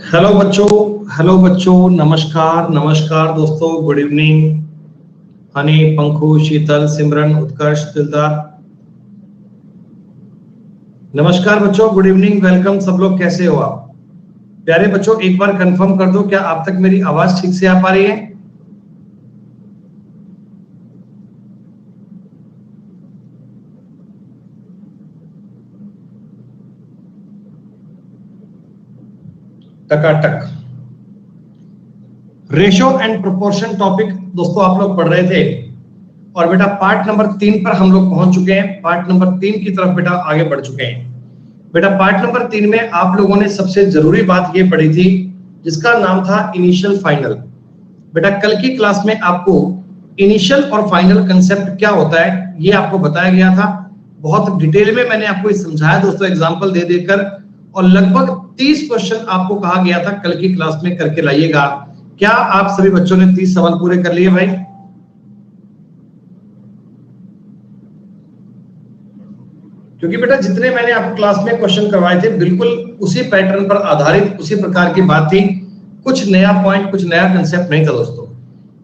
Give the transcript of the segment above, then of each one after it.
Hello बच्चों, नमस्कार नमस्कार दोस्तों, गुड इवनिंग। हनी, पंखु, शीतल, सिमरन, उत्कर्ष, दिलदार, नमस्कार बच्चों, गुड इवनिंग, वेलकम। सब लोग कैसे हो आप? प्यारे बच्चों, एक बार कंफर्म कर दो, क्या आप तक मेरी आवाज ठीक से आ पा रही है? टकाटक। रेशो एंड प्रोपोर्शन टॉपिक दोस्तों आप लोग पढ़ रहे थे, और बेटा पार्ट नंबर 3 पर हम लोग पहुंच चुके हैं। पार्ट नंबर 3 की तरफ बेटा आगे बढ़ चुके हैं। बेटा पार्ट नंबर 3 में आप लोगों ने सबसे जरूरी बात ये पढ़ी थी जिसका नाम था इनिशियल फाइनल। बेटा कल की क्लास में आपको इनिशियल और फाइनल कंसेप्ट क्या होता है ये आपको बताया गया था। बहुत डिटेल में मैंने आपको समझाया दोस्तों, एग्जांपल दे देकर, और लगभग 30 क्वेश्चन आपको कहा गया था कल की क्लास में करके लाइएगा। क्या आप सभी बच्चों ने 30 सवाल पूरे कर लिए भाई? क्योंकि बेटा जितने मैंने आपको क्लास में क्वेश्चन करवाए थे बिल्कुल उसी पैटर्न पर आधारित, उसी प्रकार की बात थी। कुछ नया पॉइंट, कुछ नया कंसेप्ट नहीं था दोस्तों।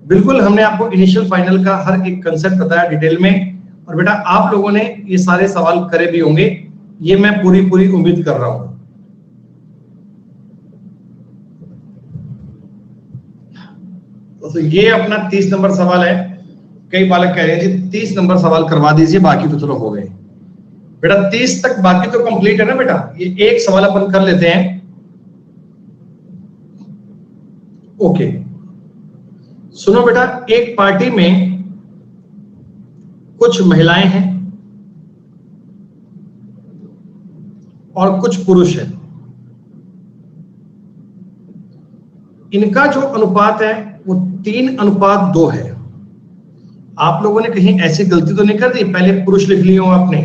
बिल्कुल हमने आपको इनिशियल फाइनल का हर एक कंसेप्ट बताया डिटेल में, और बेटा आप लोगों ने ये सारे सवाल करे भी होंगे, ये मैं पूरी उम्मीद कर रहा हूं। तो ये अपना 30 नंबर सवाल है। कई बालक कह रहे हैं जी 30 नंबर सवाल करवा दीजिए, बाकी तो चलो हो गए। बेटा 30 तक बाकी तो कंप्लीट है ना बेटा। ये एक सवाल अपन कर लेते हैं। ओके, सुनो बेटा, एक पार्टी में कुछ महिलाएं हैं और कुछ पुरुष हैं। इनका जो अनुपात है वो 3:2 है। आप लोगों ने कहीं ऐसी गलती तो नहीं कर दी, पहले पुरुष लिख लिए हो आपने?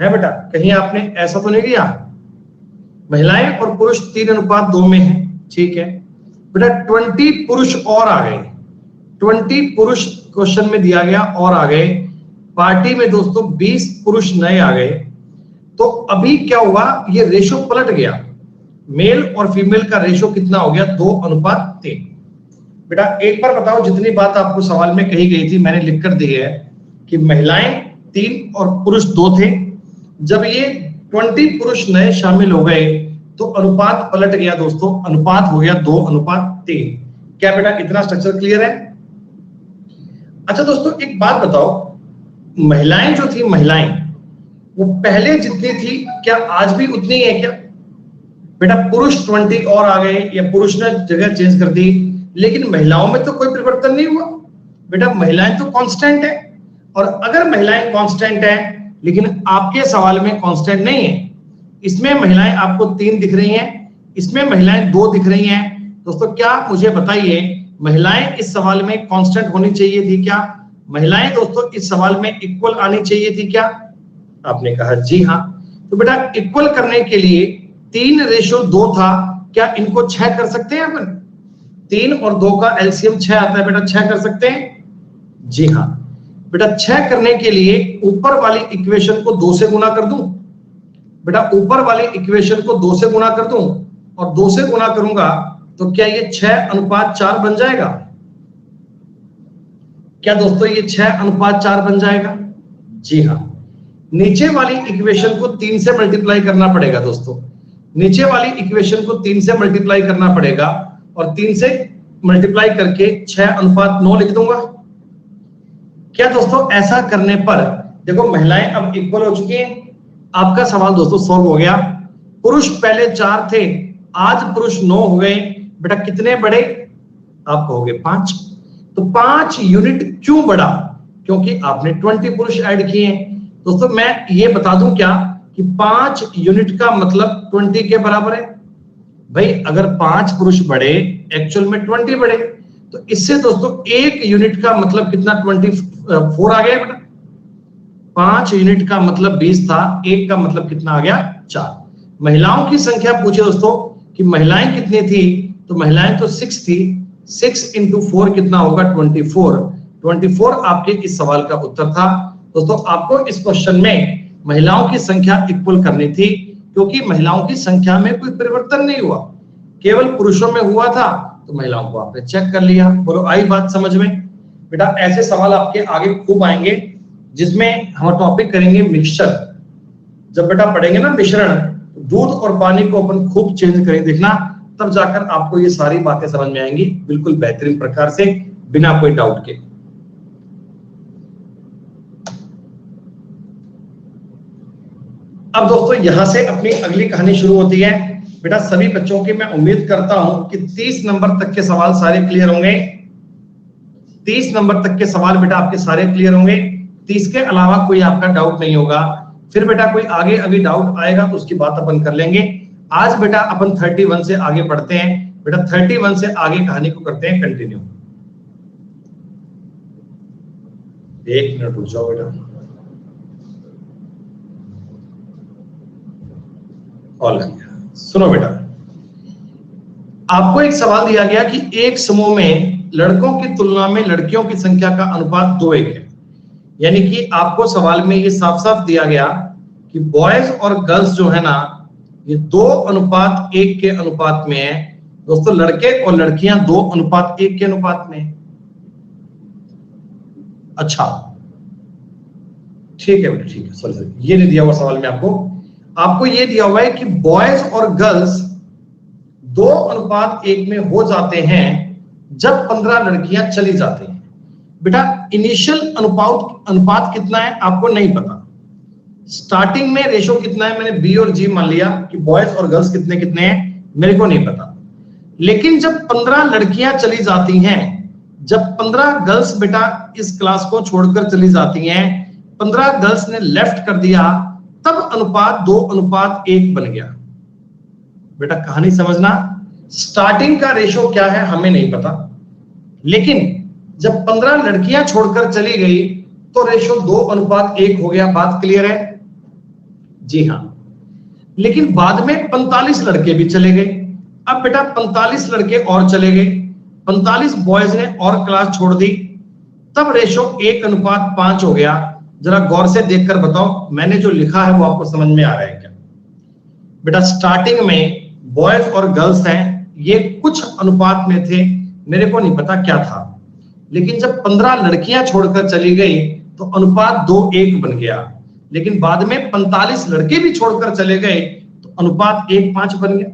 है बेटा, कहीं आपने ऐसा तो नहीं किया? महिलाएं और पुरुष 3:2 में है, ठीक है बेटा। 20 पुरुष और आ गए, 20 पुरुष क्वेश्चन में दिया गया और आ गए। पार्टी में दोस्तों 20 पुरुष नए आ गए। तो अभी क्या हुआ, ये रेशो पलट गया। मेल और फीमेल का रेशो कितना हो गया? 2:3। बेटा एक बार बताओ, जितनी बात आपको सवाल में कही गई थी मैंने लिख कर दी है कि महिलाएं 3 और पुरुष 2 थे। जब ये 20 पुरुष नए शामिल हो गए तो अनुपात पलट गया दोस्तों, अनुपात हो गया 2:3। क्या बेटा इतना स्ट्रक्चर क्लियर है? अच्छा दोस्तों एक बात बताओ, महिलाएं जो थी, महिलाएं वो पहले जितनी थी क्या आज भी उतनी है क्या? बेटा पुरुष 20 और आ गए या पुरुष ने जगह चेंज कर दी, लेकिन महिलाओं में तो कोई परिवर्तन नहीं हुआ। बेटा महिलाएं तो कांस्टेंट है, और अगर महिलाएं कांस्टेंट है लेकिन आपके सवाल में कांस्टेंट नहीं है, इसमें महिलाएं आपको 3 दिख रही हैं, इसमें महिलाएं 2 दिख रही हैं। दोस्तों क्या मुझे बताइए, महिलाएं इस सवाल में कांस्टेंट होनी चाहिए थी क्या? महिलाएं दोस्तों इस सवाल में इक्वल आनी चाहिए थी क्या? आपने कहा जी हाँ। तो बेटा इक्वल करने के लिए 3:2 था, क्या इनको 6 कर सकते हैं अपन? 3 और 2 का एलसीएम 6 आता है बेटा, 6 कर सकते हैं? जी हाँ बेटा। 6 करने के लिए ऊपर वाली इक्वेशन को 2 से गुना कर दूं। बेटा ऊपर वाली इक्वेशन को 2 से गुना कर दूं, और 2 से गुना करूंगा तो क्या ये 6:4 बन जाएगा? क्या दोस्तों ये 6:4 बन जाएगा? जी हाँ। नीचे वाली इक्वेशन को 3 से मल्टीप्लाई करना पड़ेगा दोस्तों, नीचे वाली इक्वेशन को 3 से मल्टीप्लाई करना पड़ेगा, और 3 से मल्टीप्लाई करके 6:9 लिख दूंगा। क्या दोस्तों ऐसा करने पर देखो महिलाएं अब इक्वल हो चुकी हैं। आपका सवाल दोस्तों सॉल्व हो गया। पुरुष पहले 4 थे, आज पुरुष 9 हो गए। बेटा कितने बढ़े? आप कहोगे 5। तो 5 यूनिट क्यों बढ़ा? क्योंकि आपने 20 पुरुष ऐड किए हैं। दोस्तों मैं ये बता दूं क्या कि 5 यूनिट का मतलब 20 के बराबर है। भाई अगर 5 पुरुष बढ़े, एक्चुअल में 20 बढ़े, तो इससे दोस्तों 1 यूनिट का मतलब कितना? 24 आ गया बेटा। 5 यूनिट का मतलब 20 था, 1 का मतलब कितना आ गया? 4। महिलाओं की संख्या पूछे दोस्तों कि महिलाएं कितनी थी, तो महिलाएं तो 6 थी। 6 × 4 कितना होगा? 24। 24 आपके इस सवाल का उत्तर था। दोस्तों आपको इस क्वेश्चन में महिलाओं की संख्या इक्वल करनी थी, क्योंकि महिलाओं की संख्या में कोई परिवर्तन नहीं हुआ। केवल पुरुषों में हुआ था तो महिलाओं को आपने चेक कर लिया। बोलो आई बात समझ में? बेटा ऐसे सवाल आपके आगे खूब आएंगे, जिसमें हम टॉपिक करेंगे मिक्सचर। जब बेटा पढ़ेंगे ना मिश्रण, दूध और पानी को अपन खूब चेंज करें, देखना, तब जाकर आपको ये सारी बातें समझ में आएंगी बिल्कुल बेहतरीन प्रकार से, बिना कोई डाउट के। अब दोस्तों यहां से अपनी अगली कहानी शुरू होती है। बेटा सभी बच्चों की मैं उम्मीद करता हूं कि 30 नंबर तक के सवाल सारे क्लियर होंगे। 30 नंबर तक के सवाल बेटा आपके सारे क्लियर होंगे। 30 के अलावा कोई आपका डाउट नहीं होगा। फिर बेटा कोई आगे अभी डाउट आएगा तो उसकी बात अपन कर लेंगे। आज बेटा अपन 31 से आगे बढ़ते हैं। बेटा 31 से आगे कहानी को करते हैं कंटिन्यू। एक मिनट रुक जाओ बेटा, सुनो बेटा, आपको एक सवाल दिया गया कि एक समूह में लड़कों की तुलना में लड़कियों की संख्या का अनुपात 2:1 है। यानी कि आपको सवाल में ये साफ साफ दिया गया कि बॉयज और गर्ल्स जो है ना, ये 2:1 के अनुपात में है। दोस्तों लड़के और लड़कियां 2:1 के अनुपात में। अच्छा ठीक है बेटा, ठीक है, सॉरी ये नहीं दिया हुआ सवाल में आपको ये दिया हुआ है कि बॉयज और गर्ल्स 2:1 में हो जाते हैं जब 15 लड़कियां चली जाती हैं। बेटा इनिशियल अनुपात कितना है आपको नहीं पता। स्टार्टिंग में रेशो कितना है, मैंने बी और जी मान लिया कि बॉयज और गर्ल्स कितने कितने हैं, मेरे को नहीं पता। लेकिन जब 15 लड़कियां चली जाती हैं, जब 15 गर्ल्स बेटा इस क्लास को छोड़कर चली जाती हैं, 15 गर्ल्स ने लेफ्ट कर दिया, तब अनुपात 2:1 बन गया। बेटा कहानी समझना, स्टार्टिंग का रेशो क्या है हमें नहीं पता, लेकिन जब 15 लड़कियां छोड़कर चली गई तो रेशो 2:1 हो गया। बात क्लियर है? जी हां। लेकिन बाद में 45 लड़के भी चले गए। अब बेटा 45 लड़के और चले गए, 45 बॉयज ने और क्लास छोड़ दी, तब रेशो 1:5 हो गया। जरा गौर से देखकर बताओ मैंने जो लिखा है वो आपको समझ में आ रहा है क्या? बेटा स्टार्टिंग में बॉयज और गर्ल्स हैं, ये कुछ अनुपात में थे, मेरे को नहीं पता क्या था। लेकिन जब 15 लड़कियां छोड़कर चली गई तो अनुपात 2:1 बन गया। लेकिन बाद में 45 लड़के भी छोड़कर चले गए तो अनुपात 1:5 बन गया।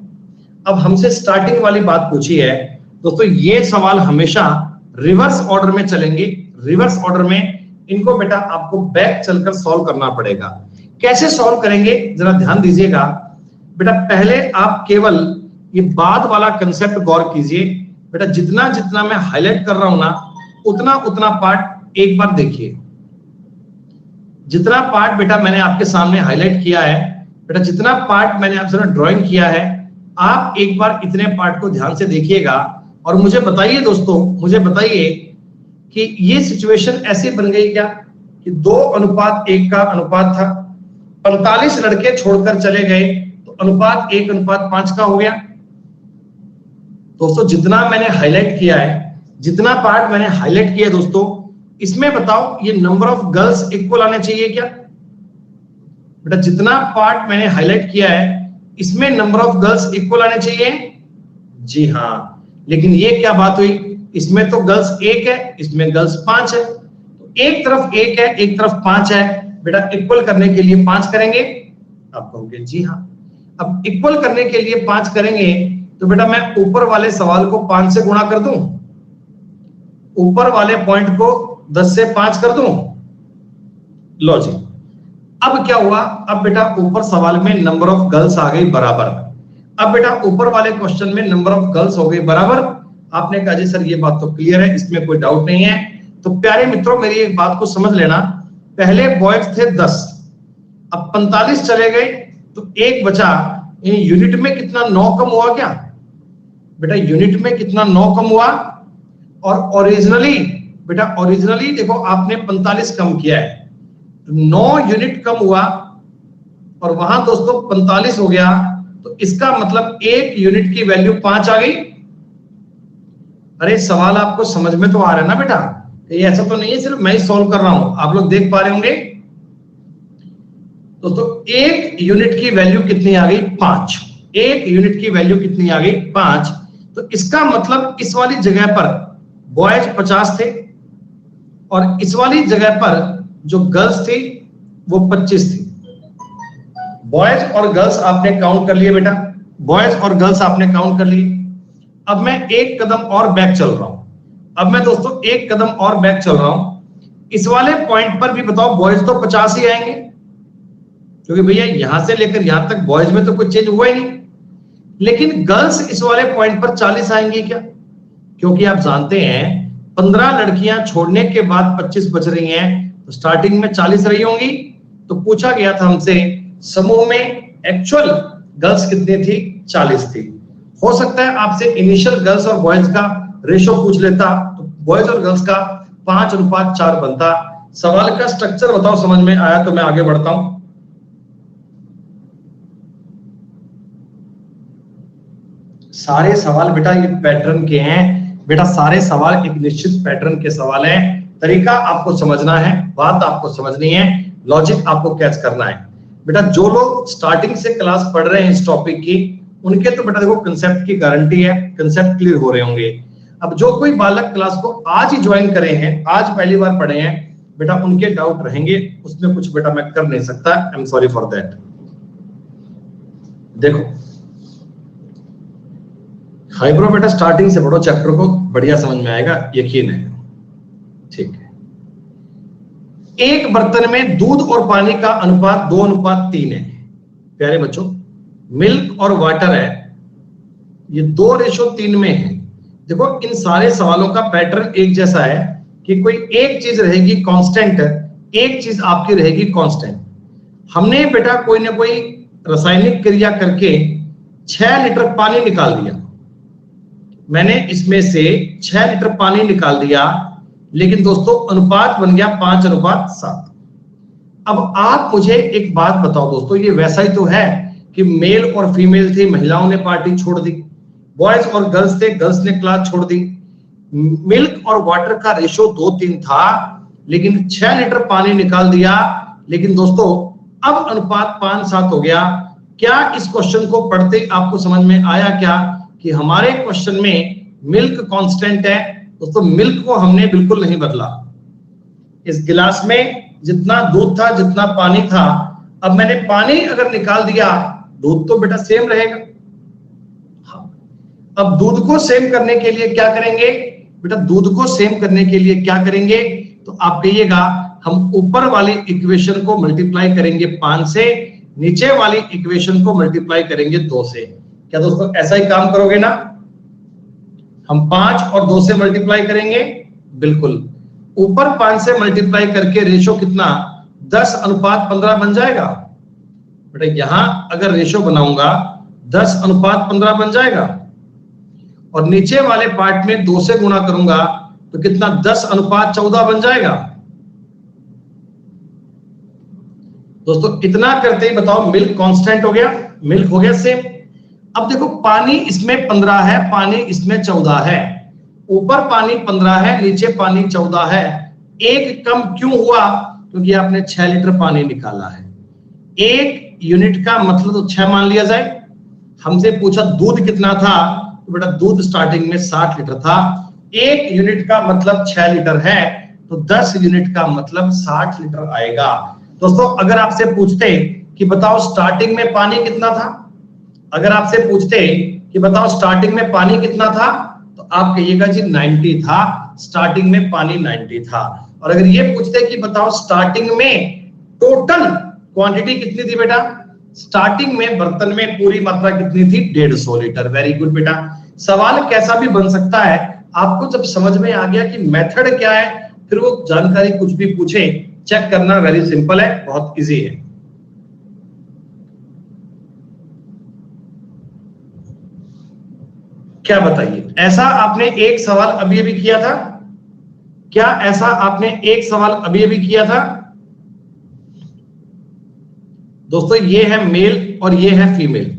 अब हमसे स्टार्टिंग वाली बात पूछी है। दोस्तों ये सवाल हमेशा रिवर्स ऑर्डर में चलेंगे। रिवर्स ऑर्डर में इनको बेटा आपको बैक चलकर सॉल्व करना पड़ेगा। कैसे सॉल्व करेंगे जरा ध्यान दीजिएगा। बेटा पहले आप केवल ये बाद वाला कंसेप्ट गौर कीजिए। बेटा जितना जितना मैं हाईलाइट कर रहा हूं ना, उतना उतना पार्ट एक बार देखिए। जितना पार्ट बेटा मैंने आपके सामने हाईलाइट किया है, बेटा जितना पार्ट मैंने आपसे ड्राइंग किया है, आप एक बार इतने पार्ट को ध्यान से देखिएगा और मुझे बताइए दोस्तों, मुझे बताइए कि ये सिचुएशन ऐसी बन गई क्या कि 2:1 का अनुपात था, 45 लड़के छोड़कर चले गए तो अनुपात 1:5 का हो गया। दोस्तों जितना मैंने हाईलाइट किया है, जितना पार्ट मैंने हाईलाइट किया दोस्तों, इसमें बताओ ये नंबर ऑफ गर्ल्स इक्वल आने चाहिए क्या? बेटा जितना पार्ट मैंने हाईलाइट किया है इसमें नंबर ऑफ गर्ल्स इक्वल आने चाहिए। जी हाँ, लेकिन ये क्या बात हुई, इसमें तो गर्ल्स 1 है, इसमें गर्ल्स 5 है। तो एक तरफ 1 है, एक तरफ 5 है। बेटा इक्वल करने के लिए 5 करेंगे। आप कहोगे जी हाँ। अब इक्वल करने के लिए 5 करेंगे तो बेटा मैं ऊपर वाले सवाल को 5 से गुणा कर दूं, ऊपर वाले पॉइंट को 10 से 5 कर दूं। लो जी, अब क्या हुआ, अब बेटा ऊपर सवाल में नंबर ऑफ गर्ल्स आ गई बराबर। अब बेटा ऊपर वाले क्वेश्चन में नंबर ऑफ गर्ल्स हो गई बराबर। आपने कहा जी सर ये बात तो क्लियर है, इसमें कोई डाउट नहीं है। तो प्यारे मित्रों मेरी एक बात को समझ लेना, पहले बॉयज थे 10, अब 45 चले गए तो एक बचा। यूनिट में कितना 9 कम हुआ क्या? बेटा यूनिट में कितना 9 कम हुआ। और ओरिजिनली बेटा ओरिजिनली देखो आपने 45 कम किया है, 9 यूनिट कम हुआ और वहां दोस्तों 45 हो गया। तो इसका मतलब 1 यूनिट की वैल्यू 5 आ गई। अरे सवाल आपको समझ में तो आ रहा है ना बेटा? ये ऐसा तो नहीं है सिर्फ मैं ही सॉल्व कर रहा हूं, आप लोग देख पा रहे होंगे। दोस्तों 1 यूनिट की वैल्यू कितनी आ गई? 5। एक यूनिट की वैल्यू कितनी आ गई 5। तो इसका मतलब इस वाली जगह पर बॉयज 50 थे और इस वाली जगह पर जो गर्ल्स थी वो 25 थी। बॉयज और गर्ल्स आपने काउंट कर लिए बेटा, बॉयज और गर्ल्स आपने काउंट कर लिए। अब मैं एक कदम और बैक चल रहा हूं। अब मैं दोस्तों एक कदम और बैक चल रहा हूं। इस वाले पॉइंट पर भी बताओ बॉयज तो 50 ही आएंगे, क्योंकि भैया यहां से लेकर यहां तक बॉयज में तो कुछ चेंज हुआ ही नहीं। लेकिन गर्ल्स इस वाले पॉइंट पर 40 आएंगी क्या? क्योंकि आप जानते हैं 15 लड़कियां छोड़ने के बाद 25 बच रही हैं, तो स्टार्टिंग में 40 रही होंगी। तो पूछा गया था हमसे समूह में एक्चुअल गर्ल्स कितनी थी? 40 थी। हो सकता है आपसे इनिशियल गर्ल्स और बॉयज का रेशो पूछ लेता, तो बॉयज और गर्ल्स का 5:4 बनता। सवाल का स्ट्रक्चर बताओ समझ में आया तो मैं आगे बढ़ता हूं। सारे सवाल बेटा ये पैटर्न के हैं बेटा, सारे सवाल एक निश्चित पैटर्न के सवाल हैं। तरीका आपको समझना है, बात आपको समझनी है, लॉजिक आपको कैच करना है। बेटा जो लोग स्टार्टिंग से क्लास पढ़ रहे हैं इस टॉपिक की, उनके तो बेटा देखो कंसेप्ट की गारंटी है, कंसेप्ट क्लियर हो रहे होंगे। अब जो कोई बालक क्लास को आज ही ज्वाइन करे हैं, आज पहली बार पढ़े हैं, बेटा उनके डाउट रहेंगे, उसमें कुछ बेटा मैं कर नहीं सकता, I am sorry for that. देखो हाइब्रो बेटा स्टार्टिंग से पढ़ो चैप्टर को, बढ़िया समझ में आएगा, यकीन है। ठीक है, एक बर्तन में दूध और पानी का अनुपात 2:3 है। प्यारे बच्चों, मिल्क और वाटर है, ये 2:3 में है। देखो इन सारे सवालों का पैटर्न एक जैसा है कि कोई एक चीज रहेगी कांस्टेंट, एक चीज आपकी रहेगी कांस्टेंट। हमने बेटा कोई ना कोई रासायनिक क्रिया करके 6 लीटर पानी निकाल दिया। मैंने इसमें से 6 लीटर पानी निकाल दिया, लेकिन दोस्तों अनुपात बन गया 5:7। अब आप मुझे एक बात बताओ दोस्तों, ये वैसा ही तो है कि मेल और फीमेल थे, महिलाओं ने पार्टी छोड़ दी, बॉयज और गर्ल्स थे, गर्ल्स ने क्लास छोड़ दी। मिल्क और वाटर का रेशो 2:3 था, लेकिन 6 लीटर पानी निकाल दिया, लेकिन दोस्तों अब अनुपात 5:7 हो गया। क्या इस क्वेश्चन को पढ़ते आपको समझ में आया क्या कि हमारे क्वेश्चन में मिल्क कांस्टेंट है? दोस्तों मिल्क को हमने बिल्कुल नहीं बदला। इस गिलास में जितना दूध था, जितना पानी था, अब मैंने पानी अगर निकाल दिया, दूध तो बेटा सेम रहेगा। अब दूध को सेम करने के लिए क्या करेंगे बेटा? दूध को सेम करने के लिए क्या करेंगे? तो आप कहिएगा हम ऊपर वाली इक्वेशन को मल्टीप्लाई करेंगे 5 से, नीचे वाली इक्वेशन को मल्टीप्लाई करेंगे 2 से। क्या दोस्तों ऐसा ही काम करोगे ना? हम 5 और 2 से मल्टीप्लाई करेंगे, बिल्कुल। ऊपर 5 से मल्टीप्लाई करके रेशो कितना? 10:15 बन जाएगा। बेटा यहां अगर रेशो बनाऊंगा 10:15 बन जाएगा, और नीचे वाले पार्ट में 2 से गुणा करूंगा तो कितना? 10:14 बन जाएगा। दोस्तों इतना करते ही बताओ मिल्क कांस्टेंट हो गया, मिल्क हो गया सेम। अब देखो पानी इसमें 15 है, पानी इसमें 14 है। ऊपर पानी 15 है, नीचे पानी 14 है। एक कम क्यों हुआ? क्योंकि आपने 6 लीटर पानी निकाला है। एक यूनिट का मतलब तो 6 मान लिया जाए। हमसे पूछा दूध कितना था, तो बेटा दूध स्टार्टिंग में 60 लीटर था। एक यूनिट का मतलब 6 लीटर है, तो 10 यूनिट का मतलब 60 लीटर आएगा। दोस्तों अगर आपसे पूछते कि बताओ स्टार्टिंग में पानी कितना था, अगर आपसे पूछते कि बताओ स्टार्टिंग में पानी कितना था, तो आप कहिएगा जी 90 था, स्टार्टिंग में पानी 90 था। और अगर ये पूछते कि बताओ स्टार्टिंग में टोटल क्वांटिटी कितनी थी बेटा, स्टार्टिंग में बर्तन में पूरी मात्रा कितनी थी? 150 लीटर। वेरी गुड बेटा। सवाल कैसा भी बन सकता है, आपको जब समझ में आ गया कि मेथड क्या है, फिर वो जानकारी कुछ भी पूछे चेक करना वेरी सिंपल है, बहुत इजी है। क्या बताइए, ऐसा आपने एक सवाल अभी अभी किया था क्या? ऐसा आपने एक सवाल अभी अभी किया था? दोस्तों ये है मेल और ये है फीमेल,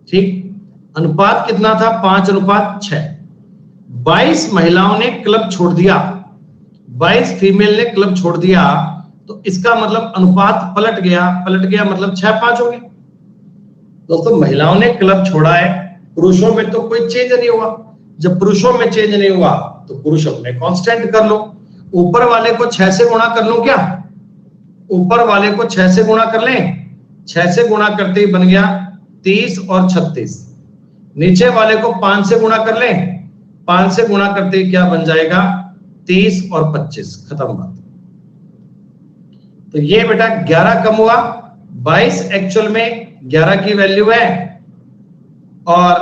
ठीक। अनुपात कितना था? 5:6। 22 महिलाओं ने क्लब छोड़ दिया, 22 फीमेल ने क्लब छोड़ दिया, तो इसका मतलब अनुपात पलट गया। पलट गया मतलब 6:5 हो गया। दोस्तों महिलाओं ने क्लब छोड़ा है, पुरुषों में तो कोई चेंज नहीं हुआ। जब पुरुषों में चेंज नहीं हुआ तो पुरुष अपने कांस्टेंट कर लो। ऊपर वाले को 6 से गुणा कर लो क्या? ऊपर वाले को 6 से गुणा कर लें, 6 से गुणा करते ही बन गया 30 और 36। नीचे वाले को 5 से गुणा कर लें, 5 से गुणा करते ही क्या बन जाएगा? 30 और 25। खत्म बात। तो ये बेटा 11 कम हुआ, 22 एक्चुअल में 11 की वैल्यू है, और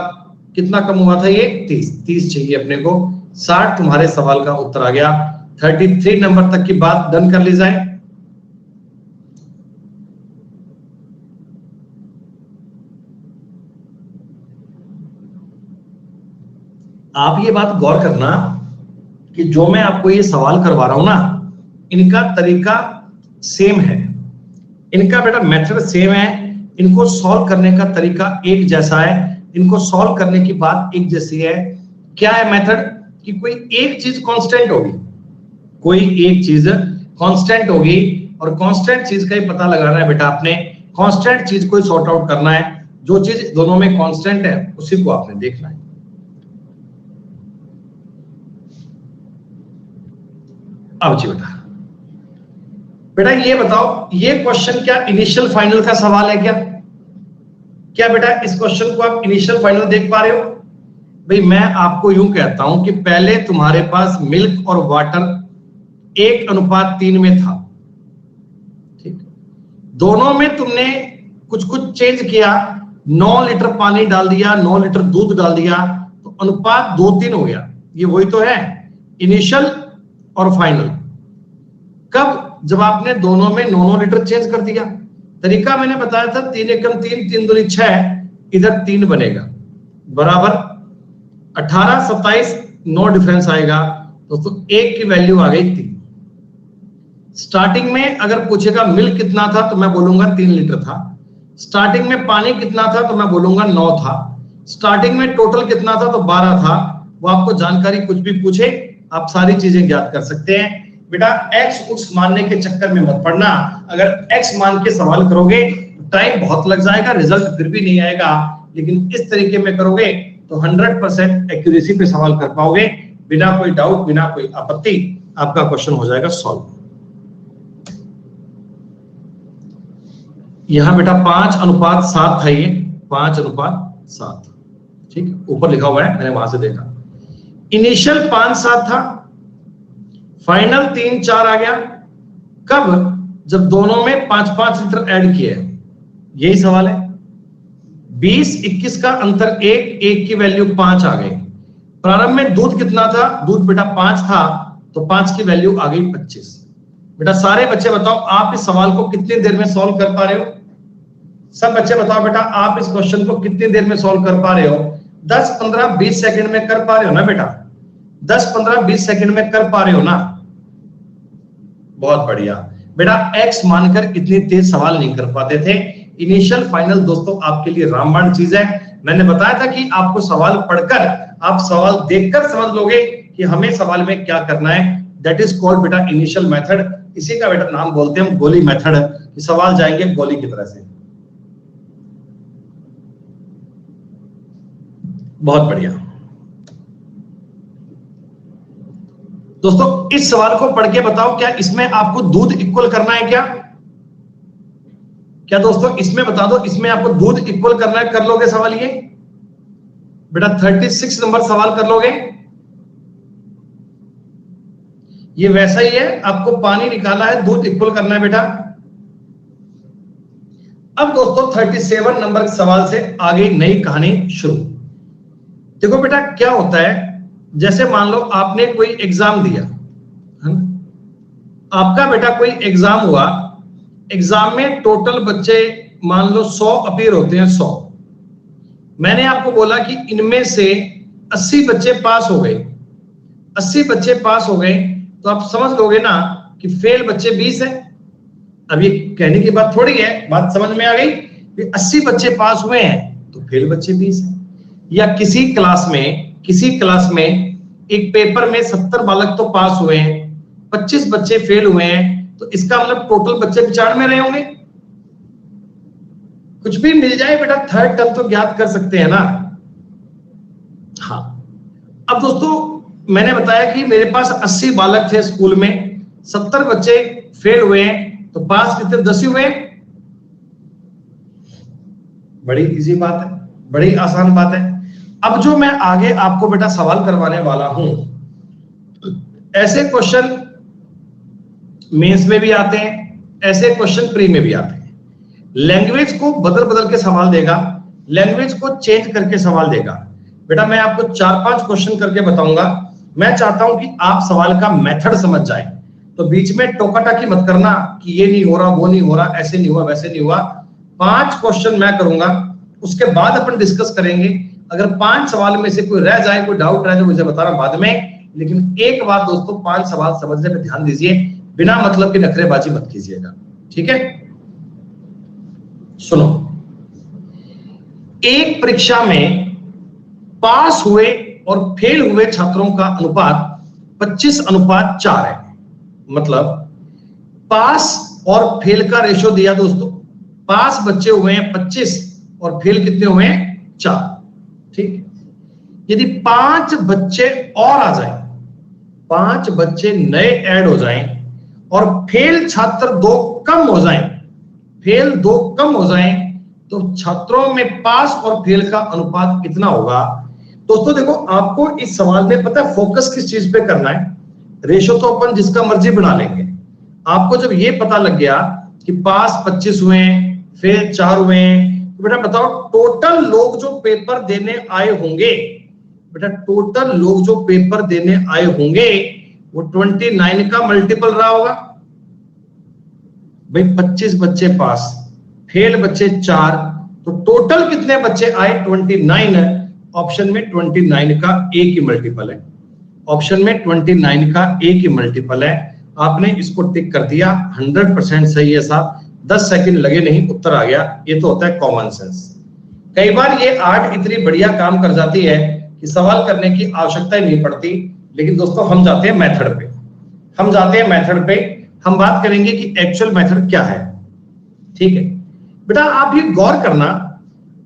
कितना कम हुआ था ये? 30 चाहिए अपने को। 60 तुम्हारे सवाल का उत्तर आ गया। 33 नंबर तक की बात डन कर ली जाए। आप ये बात गौर करना कि जो मैं आपको ये सवाल करवा रहा हूं ना, इनका तरीका सेम है, इनका बेटा मेथड सेम है, इनको सॉल्व करने का तरीका एक जैसा है, इनको सॉल्व करने की बात एक जैसी है। क्या है मेथड? कि कोई एक चीज कांस्टेंट होगी, कोई एक चीज कांस्टेंट होगी, और कांस्टेंट चीज का ही पता लगाना है बेटा आपने। कांस्टेंट चीज को सॉर्ट आउट करना है, जो चीज दोनों में कांस्टेंट है उसी को आपने देखना है। अब जी बेटा ये बताओ, ये क्वेश्चन क्या इनिशियल फाइनल का सवाल है क्या? क्या बेटा इस क्वेश्चन को आप इनिशियल फाइनल देख पा रहे हो? भाई मैं आपको यूं कहता हूं कि पहले तुम्हारे पास मिल्क और वाटर 1:3 में था, ठीक? दोनों में तुमने कुछ कुछ चेंज किया, 9 लीटर पानी डाल दिया, 9 लीटर दूध डाल दिया, तो अनुपात 2:3 हो गया। ये वही तो है इनिशियल और फाइनल। कब? जब आपने दोनों में 9 लीटर चेंज कर दिया। तरीका मैंने बताया था, 3 एकम 3, 3 दूनी 6, इधर 3 बनेगा, बराबर 18, 27, 9 डिफरेंस आएगा। दोस्तों 1 की वैल्यू आ गई 3। स्टार्टिंग में अगर पूछेगा मिल्क कितना था तो मैं बोलूंगा 3 लीटर था। स्टार्टिंग में पानी कितना था तो मैं बोलूंगा 9 था। स्टार्टिंग में टोटल कितना था तो 12 था। वो आपको जानकारी कुछ भी पूछे आप सारी चीजें ज्ञात कर सकते हैं। बेटा एक्स उक्स मानने के चक्कर में मत पड़ना। अगर एक्स मान के सवाल करोगे तो टाइम बहुत लग जाएगा, रिजल्ट फिर भी नहीं आएगा। लेकिन इस तरीके में करोगे तो 100% एक्यूरेसी पे सवाल कर पाओगे, बिना कोई डाउट, बिना कोई आपत्ति। आपका क्वेश्चन हो जाएगा सॉल्व। यहां बेटा 5:7 था, ये 5:7, ठीक है, ऊपर लिखा हुआ है, मैंने वहां से देखा। इनिशियल 5:7 था, फाइनल 3:4 आ गया। कब? जब दोनों में 5-5 लीटर ऐड किए। यही सवाल है। 20-21 का अंतर 1 की वैल्यू 5 आ गई। प्रारंभ में दूध कितना था? दूध बेटा 5 था, तो 5 की वैल्यू आ गई 25। बेटा सारे बच्चे बताओ, आप इस सवाल को कितनी देर में सॉल्व कर पा रहे हो? सब बच्चे बताओ बेटा, आप इस क्वेश्चन को कितनी देर में सॉल्व कर पा रहे हो? 10, 15, 20 सेकंड में कर पा रहे हो ना बेटा? 10, 15, 20 सेकंड में कर पा रहे हो ना? बहुत बढ़िया। बेटा एक्स मानकर इतनी तेज सवाल नहीं कर पाते थे। इनिशियल फाइनल दोस्तों आपके लिए रामबाण चीज है। मैंने बताया था कि आपको सवाल पढ़कर, आप सवाल देखकर समझ लोगे कि हमें सवाल में क्या करना है। दैट इज कॉल्ड बेटा इनिशियल मेथड। इसी का बेटा नाम बोलते हैं हम गोली मेथड, कि सवाल जाएंगे गोली की तरह से। बहुत बढ़िया दोस्तों, इस सवाल को पढ़ के बताओ, क्या इसमें आपको दूध इक्वल करना है क्या? क्या दोस्तों इसमें बता दो, इसमें आपको दूध इक्वल करना है? कर लोगे सवाल ये? बेटा 36 नंबर सवाल कर लोगे? ये वैसा ही है, आपको पानी निकाला है, दूध इक्वल करना है बेटा। अब दोस्तों 37 नंबर सवाल से आगे नई कहानी शुरू। देखो बेटा क्या होता है, जैसे मान लो आपने कोई एग्जाम दिया, आपका बेटा कोई एग्जाम हुआ, एग्जाम में टोटल बच्चे मान लो 100 अपीयर होते हैं, 100। मैंने आपको बोला कि इनमें से 80 बच्चे पास हो गए, 80 बच्चे पास हो गए, तो आप समझ लोगे ना कि फेल बच्चे 20 है। अब ये कहने की बात थोड़ी है, बात समझ में आ गई। 80 बच्चे पास हुए हैं तो फेल बच्चे 20 है। या किसी क्लास में एक पेपर में 70 बालक तो पास हुए हैं, 25 बच्चे फेल हुए हैं, तो इसका मतलब टोटल बच्चे 95 रहे होंगे। कुछ भी मिल जाए बेटा, थर्ड टर्म तो ज्ञात कर सकते हैं ना। हाँ, अब दोस्तों मैंने बताया कि मेरे पास 80 बालक थे स्कूल में, 70 बच्चे फेल हुए हैं, तो पास कितने? 10 ही हुए। बड़ी इजी बात है, बड़ी आसान बात है। अब जो मैं आगे आपको बेटा सवाल करवाने वाला हूं, ऐसे क्वेश्चन मेंस में भी आते हैं, ऐसे क्वेश्चन प्री में भी आते हैं। लैंग्वेज को बदल बदल के सवाल देगा, लैंग्वेज को चेंज करके सवाल देगा। बेटा मैं आपको 4-5 क्वेश्चन करके बताऊंगा। मैं चाहता हूं कि आप सवाल का मेथड समझ जाएं, तो बीच में टोकाटाकी मत करना कि ये नहीं हो रहा, वो नहीं हो रहा, ऐसे नहीं हुआ, वैसे नहीं हुआ। 5 क्वेश्चन मैं करूंगा, उसके बाद अपन डिस्कस करेंगे। अगर 5 सवाल में से कोई रह जाए, कोई डाउट रहे, तो मुझे बताना बाद में। लेकिन एक बात दोस्तों, 5 सवाल समझने पे ध्यान दीजिए, बिना मतलब की नखरेबाजी मत कीजिएगा, ठीक है? सुनो, एक परीक्षा में पास हुए और फेल हुए छात्रों का अनुपात 25:4 है। मतलब पास और फेल का रेशो दिया दोस्तों, पास बच्चे हुए हैं 25 और फेल कितने हुए हैं? 4, ठीक। यदि 5 बच्चे और आ जाएं, 5 बच्चे नए ऐड हो जाएं और फेल छात्र 2 कम हो जाएं, फेल 2 कम हो जाएं, तो छात्रों में पास और फेल का अनुपात कितना होगा? दोस्तों देखो, आपको इस सवाल में पता है फोकस किस चीज पे करना है। रेशो तो अपन जिसका मर्जी बना लेंगे। आपको जब ये पता लग गया कि पास 25 हुए, फेल 4 हुए, तो बेटा बताओ टोटल लोग जो पेपर देने आए होंगे, बेटा टोटल लोग जो पेपर देने आए होंगे वो 29 का मल्टीपल रहा होगा। भाई 25 बच्चे पास, फेल बच्चे 4, तो टोटल कितने बच्चे आए? 29 है। ऑप्शन में 29 का एक ही मल्टीपल है, ऑप्शन में 29 का एक ही मल्टीपल है। आपने इसको टिक कर दिया, 100% सही है साहब, 10 सेकंड लगे नहीं, उत्तर आ गया। ये तो होता है कॉमन सेंस। कई बार ये आर्ट इतनी बढ़िया काम कर जाती है कि सवाल करने की आवश्यकता ही नहीं पड़ती। लेकिन दोस्तों हम जाते हैं मेथड पे, हम जाते हैं मेथड पे। हम बात करेंगे कि एक्चुअल मेथड क्या है, ठीक है? बेटा आप ये गौर करना,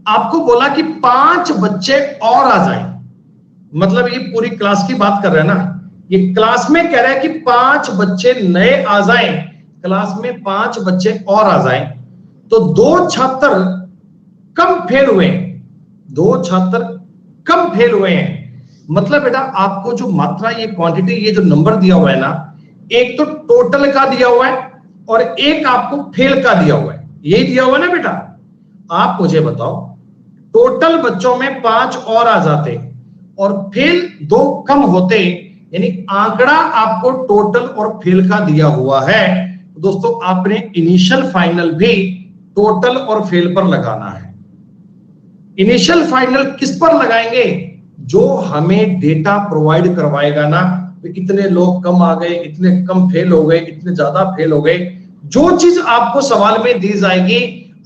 आपको बोला कि 5 बच्चे और आ जाएं, मतलब ये पूरी क्लास की बात कर रहे हैं ना। ये क्लास में कह रहा है कि 5 बच्चे नए आ जाएं, क्लास में 5 बच्चे और आ जाएं, तो 2 छात्र कम फेल हुए, 2 छात्र कम फेल हुए हैं। मतलब बेटा आपको जो मात्रा, ये क्वांटिटी, ये जो नंबर दिया हुआ है ना, एक तो टोटल का दिया हुआ है और एक आपको फेल का दिया हुआ है, यही दिया हुआ है ना बेटा। आप मुझे बताओ, टोटल बच्चों में 5 और आ जाते और फेल 2 कम होते, यानी आंकड़ा आपको टोटल और फेल का दिया हुआ है। दोस्तों आपने इनिशियल फाइनल भी टोटल और फेल पर लगाना है। इनिशियल फाइनल किस पर लगाएंगे? जो हमें डेटा प्रोवाइड करवाएगा ना, इतने लोग कम आ गए, इतने कम फेल हो गए, इतने ज्यादा फेल हो गए, जो चीज आपको सवाल में दी जाएगी,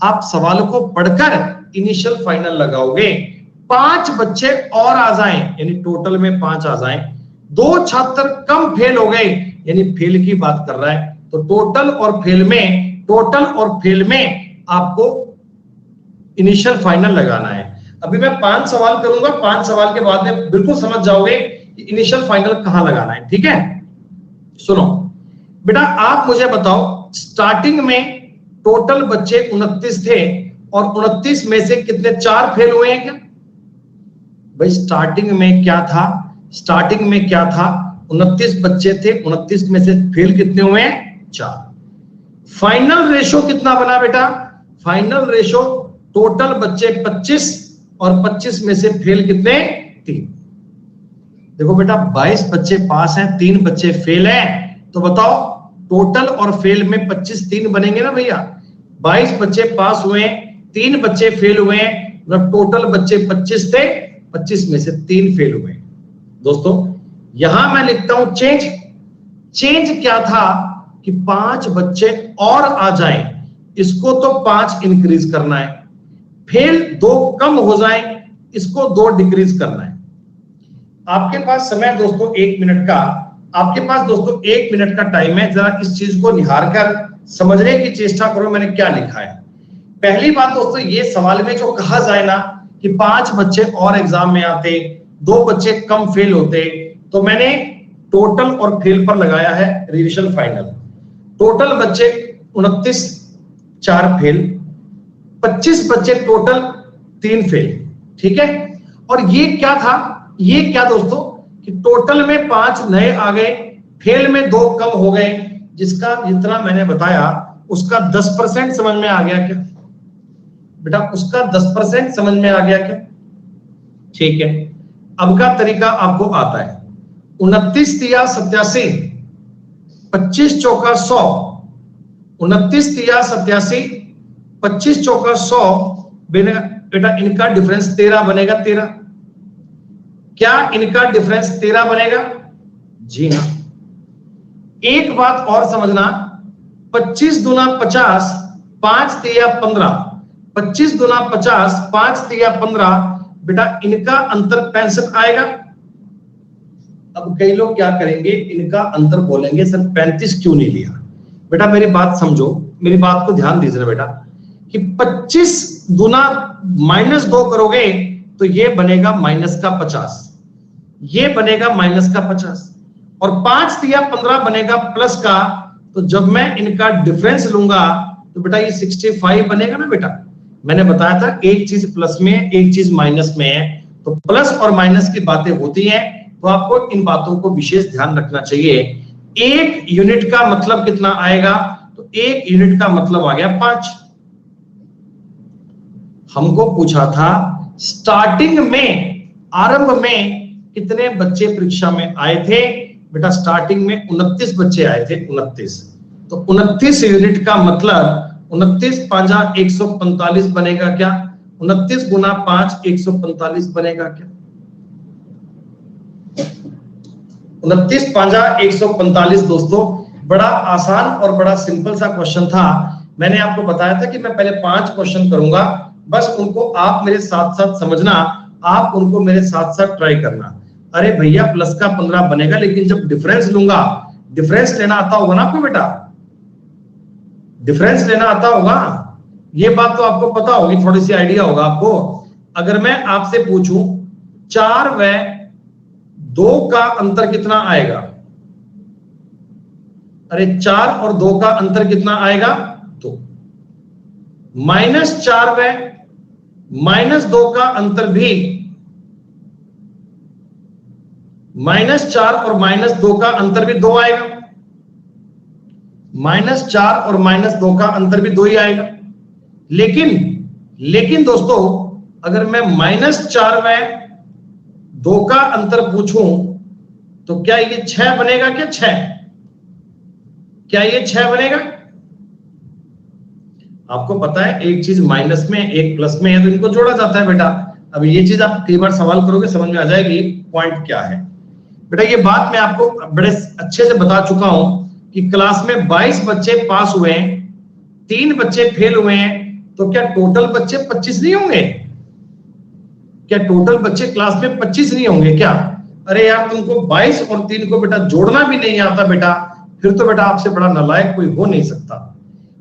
आप सवाल को पढ़कर इनिशियल फाइनल लगाओगे। 5 बच्चे और आ जाएं, यानी टोटल में 5 आ जाएं, 2 छात्र कम फेल हो गए, यानी फेल की बात कर रहा है, तो टोटल और फेल में, टोटल और फेल में आपको इनिशियल फाइनल लगाना है। अभी मैं 5 सवाल करूंगा, 5 सवाल के बाद में बिल्कुल समझ जाओगे कि इनिशियल फाइनल कहां लगाना है, ठीक है? सुनो बेटा, आप मुझे बताओ, स्टार्टिंग में टोटल बच्चे 29 थे और 29 में से कितने 4 फेल हुए हैं क्या? भाई स्टार्टिंग में क्या था? स्टार्टिंग में क्या था? 29 बच्चे थे, 29 में से फेल कितने हुए हैं? 4। फाइनल रेशो कितना बना बेटा? फाइनल रेशो टोटल बच्चे 25 और 25 में से फेल कितने? 3। देखो बेटा 22 बच्चे पास हैं, 3 बच्चे फेल हैं, तो बताओ टोटल और फेल में 25 3 बनेंगे ना भैया। 22 बच्चे पास हुए, 3 बच्चे फेल हुए, मतलब टोटल बच्चे 25 थे, 25 में से 3 फेल हुए। दोस्तों यहां मैं लिखता हूं चेंज। चेंज क्या था कि 5 बच्चे और आ जाएं, इसको तो 5 इंक्रीज करना है। फेल 2 कम हो जाएं, इसको 2 डिक्रीज करना है। आपके पास समय दोस्तों 1 मिनट का, आपके पास दोस्तों 1 मिनट का टाइम है। जरा इस चीज को निहार कर समझने की चेष्टा करो मैंने क्या लिखा है। पहली बात दोस्तों, ये सवाल में जो कहा जाए ना कि 5 बच्चे और एग्जाम में आते, 2 बच्चे कम फेल होते, तो मैंने टोटल और फेल पर लगाया है रिविजन फाइनल। टोटल बच्चे 29, 4 फेल, 25 बच्चे टोटल, 3 फेल। ठीक है, और ये क्या था, ये क्या दोस्तों कि टोटल में 5 नए आ गए, फेल में 2 कम हो गए, जिसका जितना मैंने बताया उसका 10% समझ में आ गया क्या बेटा? उसका 10% समझ में आ गया क्या? ठीक है, अब का तरीका आपको आता है। 29 तिया 87, 25 चौका 100, 29 तिया 87, 25 चौका 100 बेटा, इनका डिफरेंस 13 बनेगा। 13, क्या इनका डिफरेंस 13 बनेगा? जी हाँ। एक बात और समझना, 25 दूना 50, 5 तिया 15, 25 दूना 50, 5 तिया 15, बेटा इनका अंतर 65 आएगा। अब कई लोग क्या करेंगे, इनका अंतर बोलेंगे सर 35 क्यों नहीं लिया? बेटा मेरी बात समझो, मेरी बात को ध्यान दीजिए बेटा, कि 25 गुना -2 करोगे तो ये बनेगा माइनस का 50, ये बनेगा माइनस का 50, और 5 तिया 15 बनेगा प्लस का। तो जब मैं इनका डिफरेंस लूंगा तो बेटा ये 65 बनेगा ना बेटा। मैंने बताया था एक चीज प्लस में एक चीज माइनस में है, तो प्लस और माइनस की बातें होती हैं, तो आपको इन बातों को विशेष ध्यान रखना चाहिए। 1 यूनिट का मतलब कितना आएगा? तो 1 यूनिट का मतलब आ गया 5। हमको पूछा था स्टार्टिंग में, आरंभ में कितने बच्चे परीक्षा में आए थे? बेटा स्टार्टिंग में 29 बच्चे आए थे, 29। तो 29 यूनिट का मतलब 29 5 145 बनेगा क्या? 29 गुना 5 145 बनेगा क्या? 29 5 145 दोस्तों, बड़ा आसान और बड़ा सिंपल सा क्वेश्चन था। मैंने आपको बताया था कि मैं पहले 5 क्वेश्चन करूंगा, बस उनको आप मेरे साथ साथ समझना, आप उनको मेरे साथ साथ ट्राई करना। अरे भैया प्लस का 15 बनेगा, लेकिन जब डिफरेंस लूंगा, डिफरेंस लेना आता होगा ना आपको बेटा? डिफरेंस लेना आता होगा, ये बात तो आपको पता होगी, थोड़ी सी आइडिया होगा आपको। अगर मैं आपसे पूछूं 4 व 2 का अंतर कितना आएगा? अरे 4 और 2 का अंतर कितना आएगा? 2। -4 व -2 का अंतर भी, -4 और -2 का अंतर भी 2 आएगा। -4 और -2 का अंतर भी 2 ही आएगा। लेकिन दोस्तों, अगर मैं -4 व 2 का अंतर पूछूं तो क्या ये 6 बनेगा? क्या 6? क्या ये 6 बनेगा? आपको पता है एक चीज माइनस में एक प्लस में है तो इनको जोड़ा जाता है बेटा। अब ये चीज आप कई बार सवाल करोगे समझ में आ जाएगी पॉइंट क्या है बेटा। ये बात मैं आपको बड़े अच्छे से बता चुका हूं कि क्लास में 22 बच्चे पास हुए हैं, 3 बच्चे फेल हुए हैं, तो क्या टोटल बच्चे 25 नहीं होंगे? क्या टोटल बच्चे क्लास में 25 नहीं होंगे क्या? अरे यार तुमको 22 और 3 को बेटा जोड़ना भी नहीं आता बेटा, फिर तो बेटा आपसे बड़ा नालायक कोई हो नहीं सकता।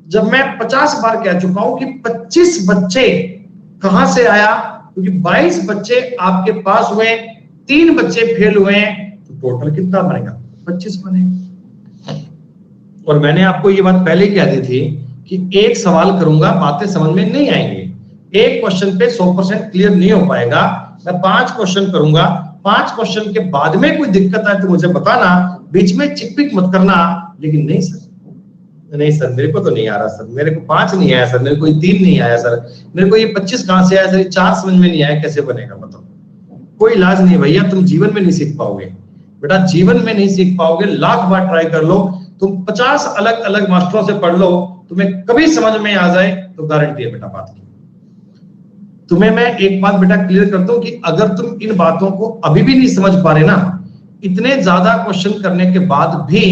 जब मैं 50 बार कह चुका हूं कि 25 बच्चे कहां से आया, क्योंकि 22 बच्चे आपके पास हुए, 3 बच्चे फेल हुए हैं, तो टोटल कितना बनेगा? 25 बनेगा। और मैंने आपको ये बात पहले कह दी थी कि एक सवाल करूंगा, बातें समझ में नहीं आएंगी, एक क्वेश्चन पे 100% क्लियर नहीं हो पाएगा। मैं 5 क्वेश्चन करूंगा, 5 क्वेश्चन के बाद में कोई दिक्कत आए तो मुझे बताना, बीच में चिक-पिक मत करना। लेकिन नहीं सर मेरे को तो नहीं आ रहा सर, मेरे को 5 नहीं आया सर, मेरे को 3 नहीं आया सर, मेरे को ये 25 कहां से आया सर, 4 समझ में नहीं आया, कैसे बनेगा बताओ? कोई इलाज नहीं भैया, तुम जीवन में नहीं सीख पाओगे बेटा, जीवन में नहीं सीख पाओगे। लाख बार ट्राई कर लो, तुम 50 अलग अलग मास्टरों से पढ़ लो, तुम्हें कभी समझ में आ जाए तो गारंटी है बेटा बात की। तुम्हें मैं एक बात बेटा क्लियर करता हूं कि अगर तुम इन बातों को अभी भी नहीं समझ पा रहे ना, इतने ज्यादा क्वेश्चन करने के बाद भी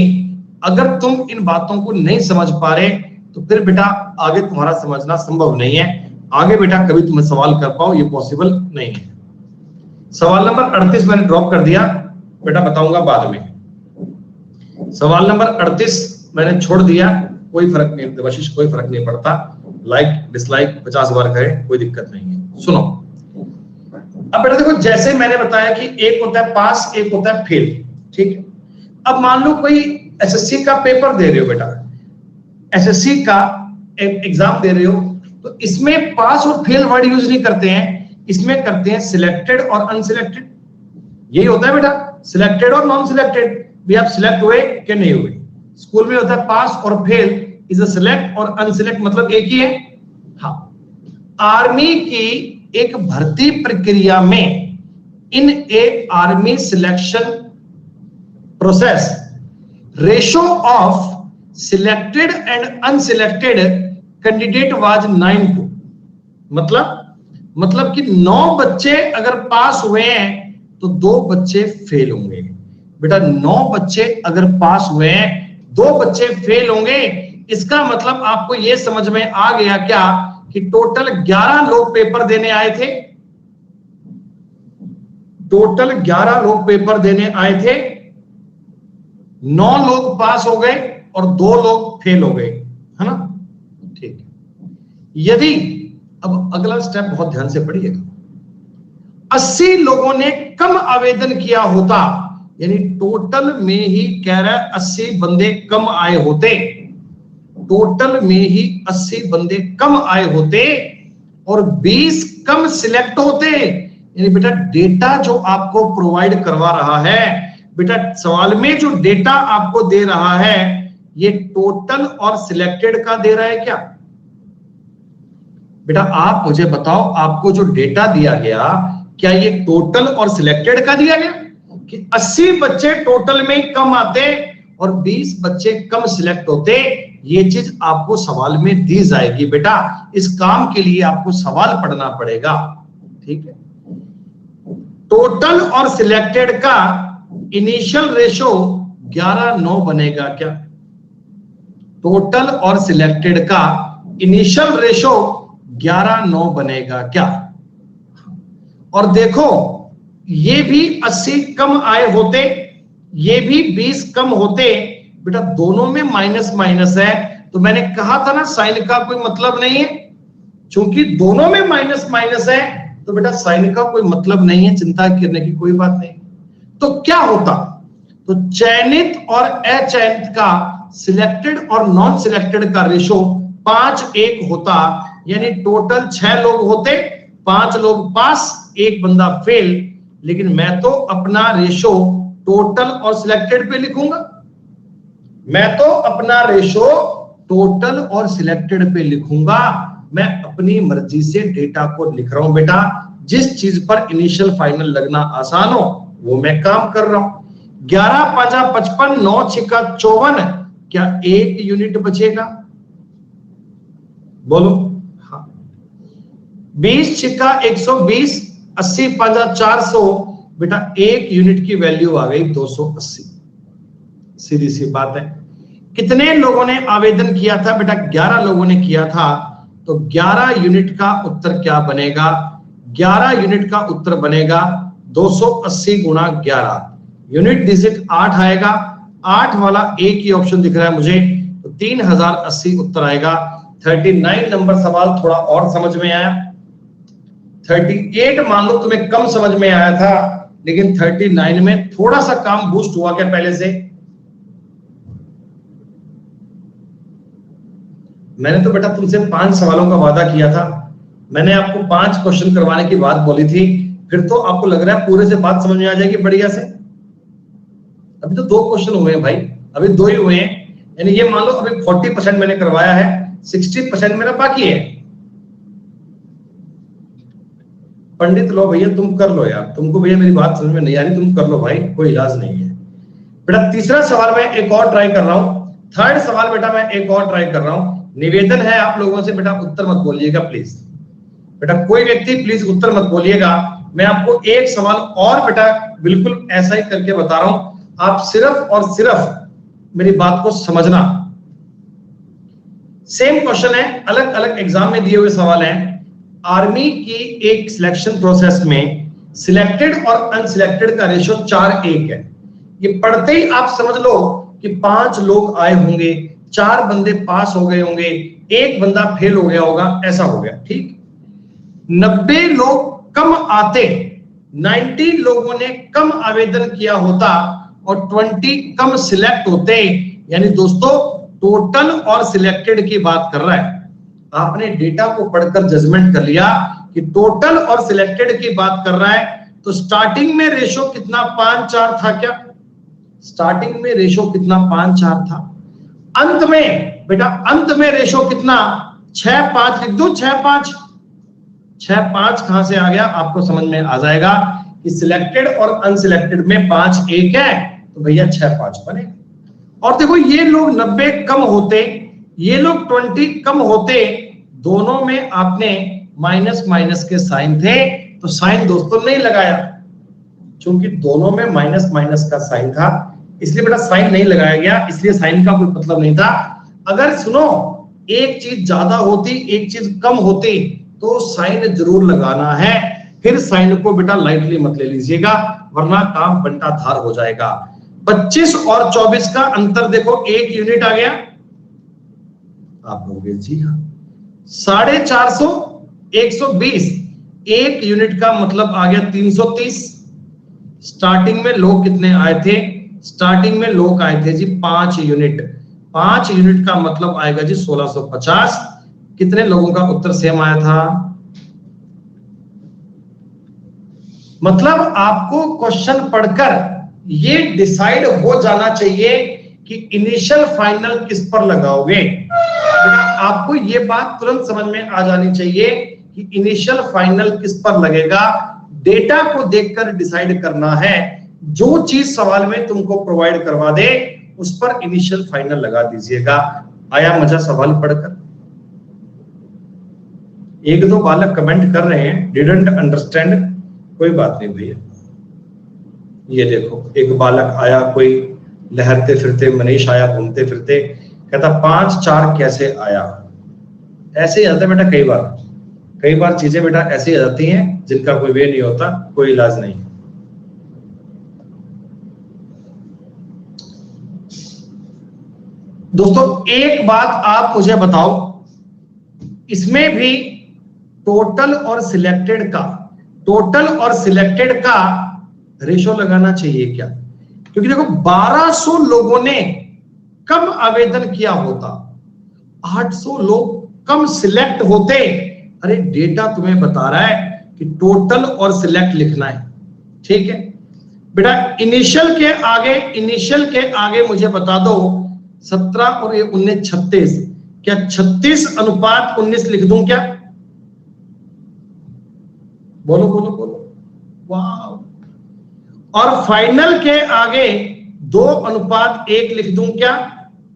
अगर तुम इन बातों को नहीं समझ पा रहे, तो फिर बेटा आगे तुम्हारा समझना संभव नहीं है। आगे बेटा कभी तुम्हें सवाल कर पाओ, ये पॉसिबल नहीं है। सवाल नंबर 38 मैंने ड्रॉप कर दिया बेटा, बताऊंगा बाद में। सवाल नंबर 38 मैंने छोड़ दिया, कोई फर्क नहीं, देवाशीष कोई फर्क नहीं पड़ता। लाइक डिसलाइक 50 बार करें, कोई दिक्कत नहीं है। सुनो, अब बेटा देखो, जैसे मैंने बताया कि एक होता है पास, एक होता है फेल, ठीक है। अब मान लो कोई एसएससी का पेपर दे रहे हो बेटा, एसएससी का एग्जाम दे रहे हो, तो इसमें पास और फेल वर्ड यूज नहीं करते हैं, इसमें करते हैं सिलेक्टेड और अनसिलेक्टेड। यही होता है बेटा, सिलेक्टेड और नॉन सिलेक्टेड। भी आप सिलेक्ट हुए कि नहीं हुए। स्कूल में होता है पास और फेल, इज अ सिलेक्ट और अनसिलेक्ट मतलब एक ही है। हाँ, आर्मी की एक भर्ती प्रक्रिया में, in a army selection process, ratio of selected and unselected candidate was 9:2। मतलब कि 9 बच्चे अगर पास हुए हैं तो 2 बच्चे फेल होंगे। बेटा 9 बच्चे अगर पास हुए हैं, 2 बच्चे फेल होंगे। इसका मतलब आपको यह समझ में आ गया क्या कि टोटल 11 लोग पेपर देने आए थे। टोटल 11 लोग पेपर देने आए थे, 9 लोग पास हो गए और 2 लोग फेल हो गए, है ना। ठीक है। यदि अब अगला स्टेप बहुत ध्यान से पढ़िएगा, 80 लोगों ने कम आवेदन किया होता, यानी टोटल में ही कह रहा है 80 बंदे कम आए होते, टोटल में ही 80 बंदे कम आए होते और 20 कम सिलेक्ट होते। यानी बेटा डेटा जो आपको प्रोवाइड करवा रहा है, बेटा सवाल में जो डेटा आपको दे रहा है, ये टोटल और सिलेक्टेड का दे रहा है क्या। बेटा आप मुझे बताओ, आपको जो डेटा दिया गया, क्या ये टोटल और सिलेक्टेड का दिया गया कि 80 बच्चे टोटल में कम आते और 20 बच्चे कम सिलेक्ट होते। ये चीज आपको सवाल में दी जाएगी। बेटा इस काम के लिए आपको सवाल पढ़ना पड़ेगा, ठीक है। टोटल और सिलेक्टेड का इनिशियल रेशो 11:9 बनेगा क्या। टोटल और सिलेक्टेड का इनिशियल रेशो 11:9 बनेगा क्या। और देखो ये भी 80 कम आए होते, ये भी 20 कम होते। बेटा दोनों में माइनस माइनस है, तो मैंने कहा था ना साइन का कोई मतलब नहीं है। चूंकि दोनों में माइनस माइनस है तो बेटा साइन का कोई मतलब नहीं है, चिंता करने की कोई बात नहीं। तो क्या होता, तो चयनित और अचयनित का, सिलेक्टेड और नॉन सिलेक्टेड का रेशो 5:1 होता। यानी टोटल 6 लोग होते, 5 लोग पास, 1 बंदा फेल। लेकिन मैं तो अपना रेशो टोटल और सिलेक्टेड पे लिखूंगा, मैं तो अपना रेशो टोटल और सिलेक्टेड पे लिखूंगा। मैं अपनी मर्जी से डेटा को लिख रहा हूं। बेटा जिस चीज पर इनिशियल फाइनल लगना आसान हो वो मैं काम कर रहा हूं। 11 5 55, 9 6 54, क्या 1 यूनिट बचेगा, बोलो। हाँ, 20 6 120, 80 5 400, बेटा 1 यूनिट की वैल्यू आ गई 280। सीधी सी बात है। कितने लोगों ने आवेदन किया था बेटा, 11 लोगों ने किया था। तो 11 यूनिट का उत्तर क्या बनेगा, 11 यूनिट का उत्तर बनेगा 280 गुणा 11, यूनिट डिजिट 8 आएगा। 8 वाला एक ही ऑप्शन दिख रहा है मुझे, तो 3080 उत्तर आएगा। 39 नंबर सवाल थोड़ा और समझ में आया। 38 मान लो तुम्हें कम समझ में आया था, लेकिन 39 में थोड़ा सा काम बूस्ट हुआ क्या पहले से। मैंने तो बेटा तुमसे 5 सवालों का वादा किया था, मैंने आपको 5 क्वेश्चन करवाने की बात बोली थी। फिर तो आपको लग रहा है पूरे से बात समझ में आ जाएगी बढ़िया से। अभी तो 2 क्वेश्चन हुए हैं भाई, अभी 2 ही हुए हैं। यानी ये मान लो अभी 40% मैंने करवाया है, 60% मेरा बाकी है। पंडित लो भैया, तुम कर लो यार, तुमको भैया मेरी बात समझ में नहीं आ रही, तुम कर लो भाई, कोई इलाज नहीं है। बेटा तीसरा सवाल मैं एक और ट्राई कर रहा हूं, थर्ड सवाल बेटा मैं एक और ट्राई कर रहा हूं। निवेदन है आप लोगों से, बेटा उत्तर मत बोलिएगा प्लीज। बेटा कोई व्यक्ति प्लीज उत्तर मत बोलिएगा। मैं आपको एक सवाल और बेटा बिल्कुल ऐसा ही करके बता रहा हूं, आप सिर्फ और सिर्फ मेरी बात को समझना। सेम क्वेश्चन है, अलग अलग एग्जाम में दिए हुए सवाल हैं। आर्मी की एक सिलेक्शन प्रोसेस में सिलेक्टेड और अनसिलेक्टेड का रेशियो 4:1 है। ये पढ़ते ही आप समझ लो कि 5 लोग आए होंगे, 4 बंदे पास हो गए होंगे, एक बंदा फेल हो गया होगा, ऐसा हो गया, ठीक। 90 लोग कम आते, 90 लोगों ने कम आवेदन किया होता और 20 कम सिलेक्ट होते, यानी दोस्तों टोटल और सिलेक्टेड की बात कर रहा है। आपने डेटा को पढ़कर जजमेंट कर लिया कि टोटल और सिलेक्टेड की बात कर रहा है, तो स्टार्टिंग में रेशो कितना 5-4 था क्या? स्टार्टिंग में रेशो कितना 5-4 था। अंत में बेटा, अंत में रेशो कितना 6-5 लिख दो, 6-5। 6-5 कहां से आ गया आपको समझ में आ जाएगा कि सिलेक्टेड और अनसिलेक्टेड में 5 एक है, तो भैया 6-5 बने। और देखो ये लोग 90 कम होते, ये लोग 20 कम होते, दोनों में आपने माइनस माइनस के साइन थे, तो साइन दोस्तों नहीं लगाया, क्योंकि दोनों में माइनस माइनस का साइन था, इसलिए बेटा साइन नहीं लगाया गया, इसलिए साइन का कोई मतलब नहीं था। अगर सुनो, एक चीज ज्यादा होती, एक चीज कम होती, तो साइन जरूर लगाना है। फिर साइन को बेटा लाइटली मत ले लीजिएगा, वरना काम बंटा धार हो जाएगा। 25 और 24 का अंतर देखो, 1 यूनिट आ गया। आप कहोगे जी हाँ, 450, 120, 1 यूनिट का मतलब आ गया 330। स्टार्टिंग में लोग कितने आए थे? स्टार्टिंग में लोग आए थे जी 5 यूनिट। 5 यूनिट का मतलब आएगा जी 1650। कितने लोगों का उत्तर सेम आया था? मतलब आपको क्वेश्चन पढ़कर ये डिसाइड हो जाना चाहिए कि इनिशियल फाइनल किस पर लगाओगे। आपको ये बात तुरंत समझ में आ जानी चाहिए कि इनिशियल फाइनल किस पर लगेगा। डेटा को देखकर डिसाइड करना है। जो चीज सवाल में तुमको प्रोवाइड करवा दे उस पर इनिशियल फाइनल लगा दीजिएगा। आया मजा सवाल पढ़कर? एक दो बालक कमेंट कर रहे हैं डिडंट अंडरस्टैंड, कोई बात नहीं भैया। ये देखो एक बालक आया, कोई लहरते फिरते, मनीष आया घूमते फिरते, कहता 5-4 कैसे आया? ऐसे ही आता है बेटा, कई बार चीजें बेटा ऐसी आ जाती हैं जिनका कोई वे नहीं होता, कोई इलाज नहीं। दोस्तों एक बात आप मुझे बताओ, इसमें भी टोटल और सिलेक्टेड का रेशो लगाना चाहिए क्या? क्योंकि देखो 1200 लोगों ने कम आवेदन किया होता, 800 लोग कम सिलेक्ट होते। अरे डेटा तुम्हें बता रहा है कि टोटल और सिलेक्ट लिखना है, ठीक है बेटा। इनिशियल के आगे मुझे बता दो 17 और 19 36, क्या 36:19 लिख दूं क्या? बोलो बोलो बोलो, वाह। और फाइनल के आगे 2:1 लिख दूं क्या?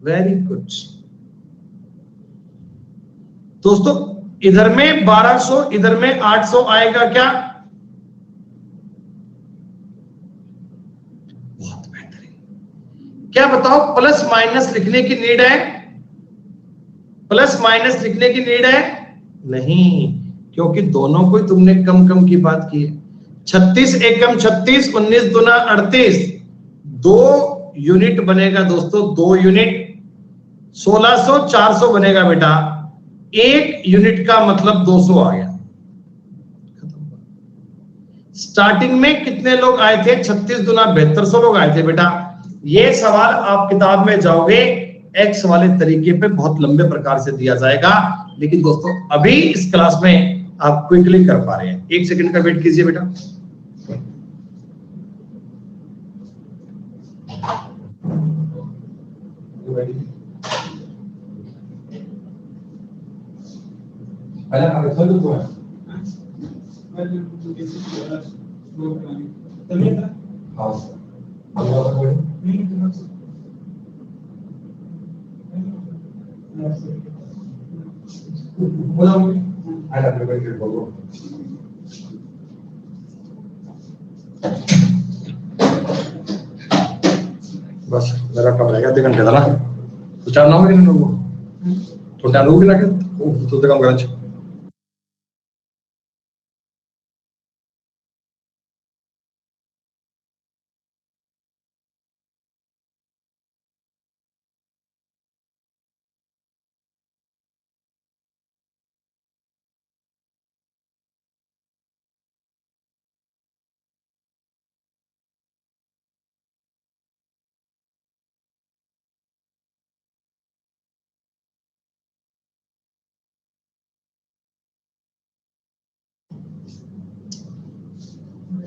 वेरी गुड दोस्तों। इधर में 1200, इधर में 800 आएगा क्या? बहुत बेहतरीन। क्या बताओ, प्लस माइनस लिखने की नीड है? प्लस माइनस लिखने की नीड है? नहीं, क्योंकि दोनों को तुमने कम कम की बात की है। 36 एकम 36, 19 दूना 38, 2 यूनिट बनेगा दोस्तों, 2 यूनिट। 1600 400 बनेगा बेटा, 1 यूनिट का मतलब 200 आ गया। स्टार्टिंग में कितने लोग आए थे? 36 दूना 7200 लोग आए थे बेटा। ये सवाल आप किताब में जाओगे एक्स वाले तरीके पे बहुत लंबे प्रकार से दिया जाएगा, लेकिन दोस्तों अभी इस क्लास में आप क्विकली कर पा रहे हैं। 1 सेकंड का वेट कीजिए बेटा। बस मेरा कब रहेगा? 2 घंटे था ना, तो 4 9 मिनट लोगों तो 4 लोग ना के तो काम करना।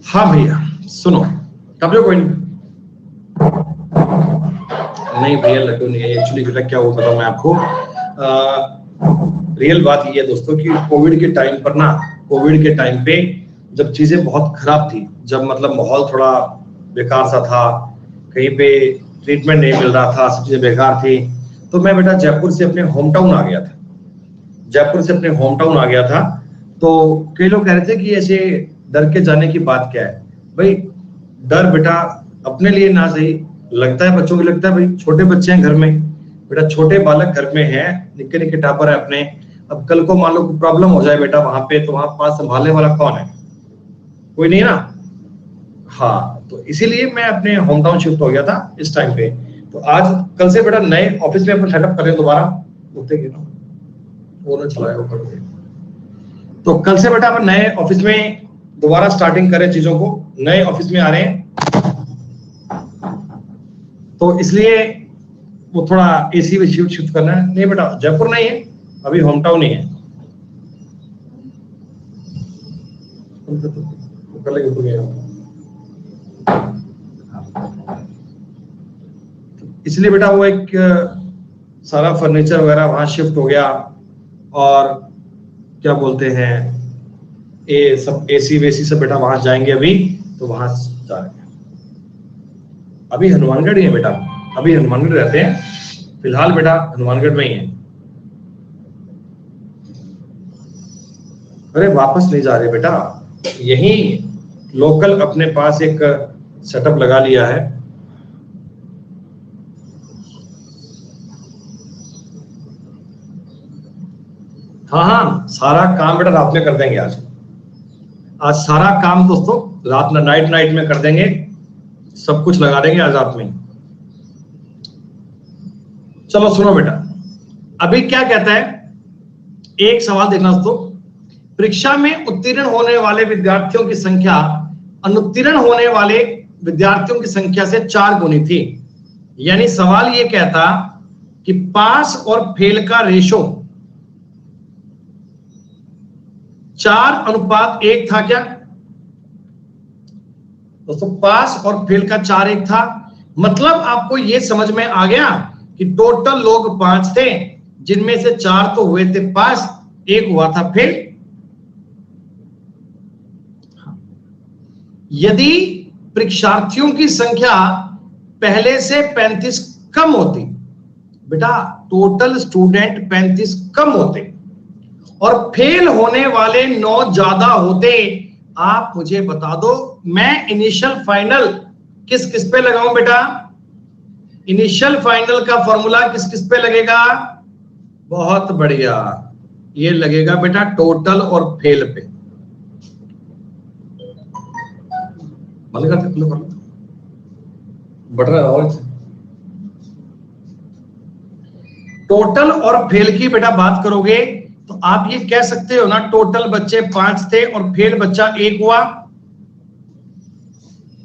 हाँ भैया सुनो, कब कोई नहीं भैया लड्डू नहीं है एक्चुअली। बेटा क्या हुआ बताऊं मैं आपको, रियल बात ये है दोस्तों कि कोविड के टाइम पर ना, कोविड के टाइम पे जब चीजें बहुत खराब थी, जब मतलब माहौल थोड़ा बेकार सा था, कहीं पे ट्रीटमेंट नहीं मिल रहा था, सब चीजें बेकार थी, तो मैं बेटा जयपुर से अपने होम टाउन आ गया था। जयपुर से अपने होम टाउन आ गया था। तो कई लोग कह रहे थे कि ऐसे डर के जाने की बात क्या है। भाई डर बेटा अपने लिए ना सही लगता है, बच्चों को लगता है भाई छोटे बच्चे हैं घर में, बेटा छोटे बालक घर में है, निक्के निक्के टापर है अपने। अब कल को मान लो प्रॉब्लम हो जाए बेटा वहां पे, तो वहां पास संभालने वाला कौन है? कोई नहीं ना। हाँ तो इसीलिए मैं अपने होम टाउन शिफ्ट हो गया था इस टाइम पे। तो आज कल से बेटा नए ऑफिस में अपन सेटअप कर रहे हैं दोबारा, उठते गिरा वो ना चलाया ऊपर। तो कल से बेटा अपन नए ऑफिस में दोबारा स्टार्टिंग करें चीजों को, नए ऑफिस में आ रहे हैं, तो इसलिए वो थोड़ा एसी में शिफ्ट करना है। नहीं बेटा जयपुर नहीं है, अभी होम टाउन ही है। इसलिए बेटा वो एक सारा फर्नीचर वगैरह वहां शिफ्ट हो गया, और क्या बोलते हैं ये सब एसी वेसी सब बेटा वहां जाएंगे अभी, तो वहां जा रहे हैं। अभी हनुमानगढ़ ही है बेटा, अभी हनुमानगढ़ रहते हैं फिलहाल बेटा, हनुमानगढ़ में ही है। अरे वापस नहीं जा रहे बेटा, यही लोकल अपने पास एक सेटअप लगा लिया है। हाँ हाँ सारा काम बेटा रात में कर देंगे आज। आज सारा काम दोस्तों रात में नाइट में कर देंगे, सब कुछ लगा देंगे आज रात में। चलो सुनो बेटा, अभी क्या कहता है, एक सवाल देखना दोस्तों। परीक्षा में उत्तीर्ण होने वाले विद्यार्थियों की संख्या अनुत्तीर्ण होने वाले विद्यार्थियों की संख्या से 4 गुनी थी। यानी सवाल ये कहता कि पास और फेल का रेशो 4:1 था क्या दोस्तों? पास और फेल का 4:1 था। मतलब आपको यह समझ में आ गया कि टोटल लोग 5 थे, जिनमें से 4 तो हुए थे पास, 1 हुआ था फेल। यदि परीक्षार्थियों की संख्या पहले से 35 कम होती, बेटा टोटल स्टूडेंट 35 कम होते और फेल होने वाले 9 ज्यादा होते, आप मुझे बता दो मैं इनिशियल फाइनल किस किस पे लगाऊं बेटा? इनिशियल फाइनल का फॉर्मूला किस किस पे लगेगा? बहुत बढ़िया, ये लगेगा बेटा टोटल और फेल पे। बढ़ रहा है और टोटल और फेल की बेटा बात करोगे तो आप ये कह सकते हो ना, टोटल बच्चे 5 थे और फेल बच्चा 1 हुआ।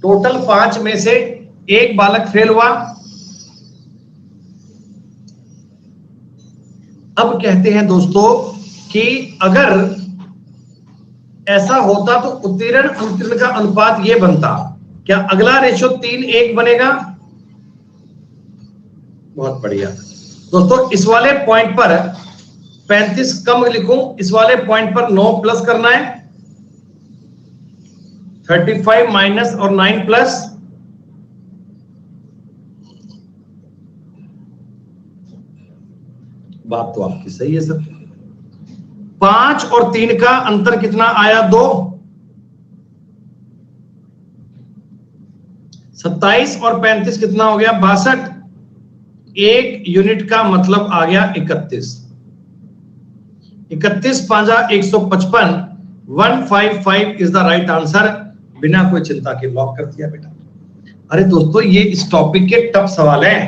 टोटल 5 में से 1 बालक फेल हुआ। अब कहते हैं दोस्तों कि अगर ऐसा होता तो उत्तीर्ण अनुत्तीर्ण का अनुपात ये बनता, क्या अगला रेशो 3:1 बनेगा? बहुत बढ़िया दोस्तों, इस वाले पॉइंट पर 35 कम लिखूं, इस वाले पॉइंट पर 9 प्लस करना है, 35 माइनस और 9 प्लस, बात तो आपकी सही है सर। 5 और 3 का अंतर कितना आया? 2। 27 और 35 कितना हो गया? 62। 1 यूनिट का मतलब आ गया 31। 31 Panja 155, 155 is the right answer. बिना कोई चिंता के लॉक कर दिया बेटा। अरे दोस्तों ये इस टॉपिक के टफ सवाल हैं,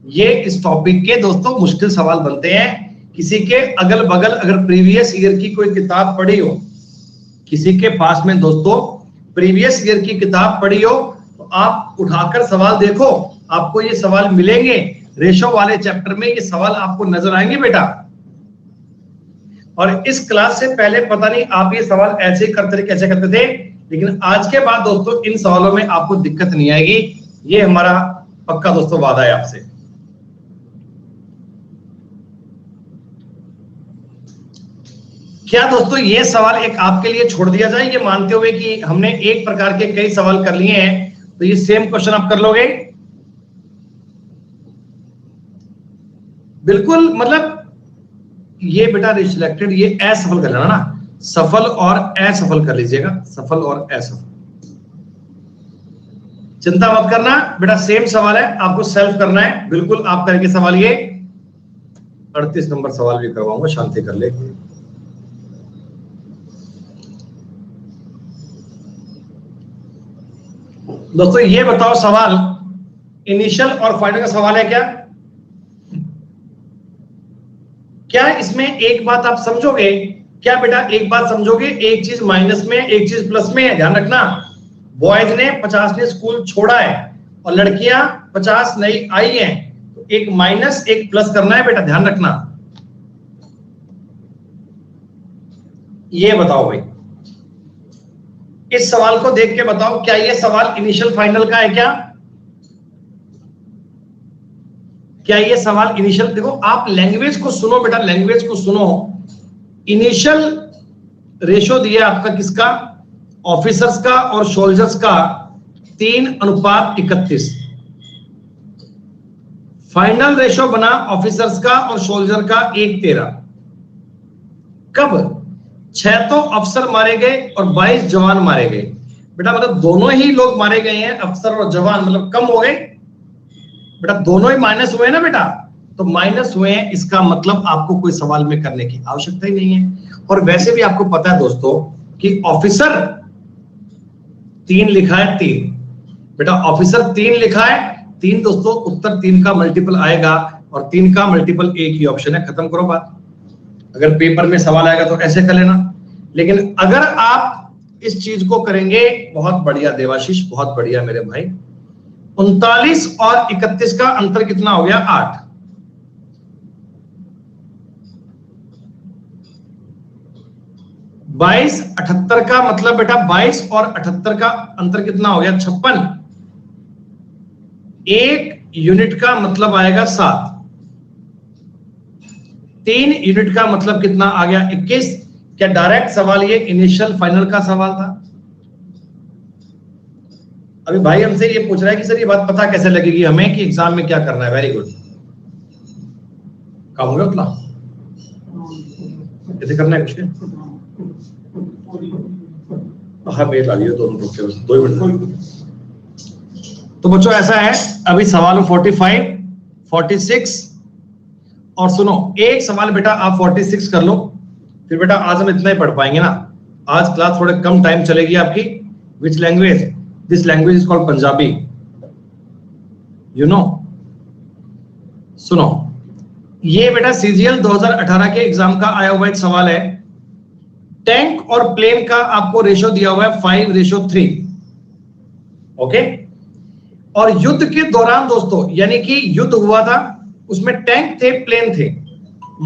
ये इस टॉपिक के दोस्तों मुश्किल सवाल बनते हैं। किसी के अगल बगल अगर प्रीवियस ईयर की कोई किताब पढ़ी हो, किसी के पास में दोस्तों प्रीवियस ईयर की किताब पढ़ी हो, तो आप उठाकर सवाल देखो, आपको ये सवाल मिलेंगे। रेशो वाले चैप्टर में ये सवाल आपको नजर आएंगे बेटा। और इस क्लास से पहले पता नहीं आप ये सवाल ऐसे करते थे, कैसे करते थे लेकिन आज के बाद दोस्तों इन सवालों में आपको दिक्कत नहीं आएगी, ये हमारा पक्का दोस्तों वादा है आपसे। क्या दोस्तों ये सवाल एक आपके लिए छोड़ दिया जाए, ये मानते हुए कि हमने एक प्रकार के कई सवाल कर लिए हैं, तो ये सेम क्वेश्चन आप कर लोगे? बिल्कुल, मतलब ये बेटा रिसिलेक्टेड, ये असफल कर लेना ना, सफल और असफल कर लीजिएगा, सफल और असफल। चिंता मत करना बेटा, सेम सवाल है, आपको सेल्फ करना है, बिल्कुल आप करके सवाल। ये 38 नंबर सवाल भी करवाऊंगा, शांति कर ले। दोस्तों ये बताओ, सवाल इनिशियल और फाइनल का सवाल है क्या? क्या इसमें एक बात आप समझोगे? क्या बेटा एक बात समझोगे, एक चीज माइनस में एक चीज प्लस में है, ध्यान रखना। बॉयज ने 50 ने स्कूल छोड़ा है और लड़कियां 50 नई आई हैं, तो एक माइनस एक प्लस करना है बेटा, ध्यान रखना। ये बताओ भाई, इस सवाल को देख के बताओ, क्या ये सवाल इनिशियल फाइनल का है क्या? क्या ये सवाल इनिशियल, देखो आप लैंग्वेज को सुनो बेटा, लैंग्वेज को सुनो। इनिशियल रेशो दिया आपका किसका? ऑफिसर्स का और सोल्जर्स का 3:31। फाइनल रेशो बना ऑफिसर्स का और सोल्जर का 1:13। कब? 6 तो अफसर मारे गए और 22 जवान मारे गए बेटा, मतलब दोनों ही लोग मारे गए हैं, अफसर और जवान, मतलब कम हो गए बेटा, दोनों ही माइनस हुए ना बेटा, तो माइनस हुए हैं, इसका मतलब आपको कोई सवाल में करने की आवश्यकता ही नहीं है। और वैसे भी आपको पता है दोस्तों कि ऑफिसर 3 लिखा है, 3 बेटा, ऑफिसर 3 लिखा है, 3 दोस्तों, उत्तर 3 का मल्टीपल आएगा और 3 का मल्टीपल एक ही ऑप्शन है, खत्म करो बात। अगर पेपर में सवाल आएगा तो ऐसे कर लेना, लेकिन अगर आप इस चीज को करेंगे, बहुत बढ़िया देवाशीष, बहुत बढ़िया मेरे भाई। 39 और 31 का अंतर कितना हो गया? 8। बाईस 78 का मतलब बेटा 22 और 78 का अंतर कितना हो गया? 56। 1 यूनिट का मतलब आएगा 7। 3 यूनिट का मतलब कितना आ गया? 21। क्या डायरेक्ट सवाल ये इनिशियल फाइनल का सवाल था? अभी भाई हमसे ये पूछ रहा है कि सर ये बात पता कैसे लगेगी हमें कि एग्जाम में क्या करना है? वेरी गुड, काम हो गया उतना, कैसे करना है कुछ? हाँ मेल आ लिया, दोनों रुके 2 मिनट। तो बच्चों ऐसा है, अभी सवाल 45, 46 और सुनो एक सवाल बेटा आप 46 कर लो, फिर बेटा आज हम इतना ही पढ़ पाएंगे ना, आज क्लास थोड़े कम टाइम चलेगी आपकी। Which language? This language is called Punjabi, you know. सुनो, ये बेटा सीजीएल 2018 के एग्जाम का आया हुआ एक सवाल है। टैंक और प्लेन का आपको रेशो दिया हुआ है 5:3, ओके। और युद्ध के दौरान दोस्तों, यानी कि युद्ध हुआ था, उसमें टैंक थे, प्लेन थे।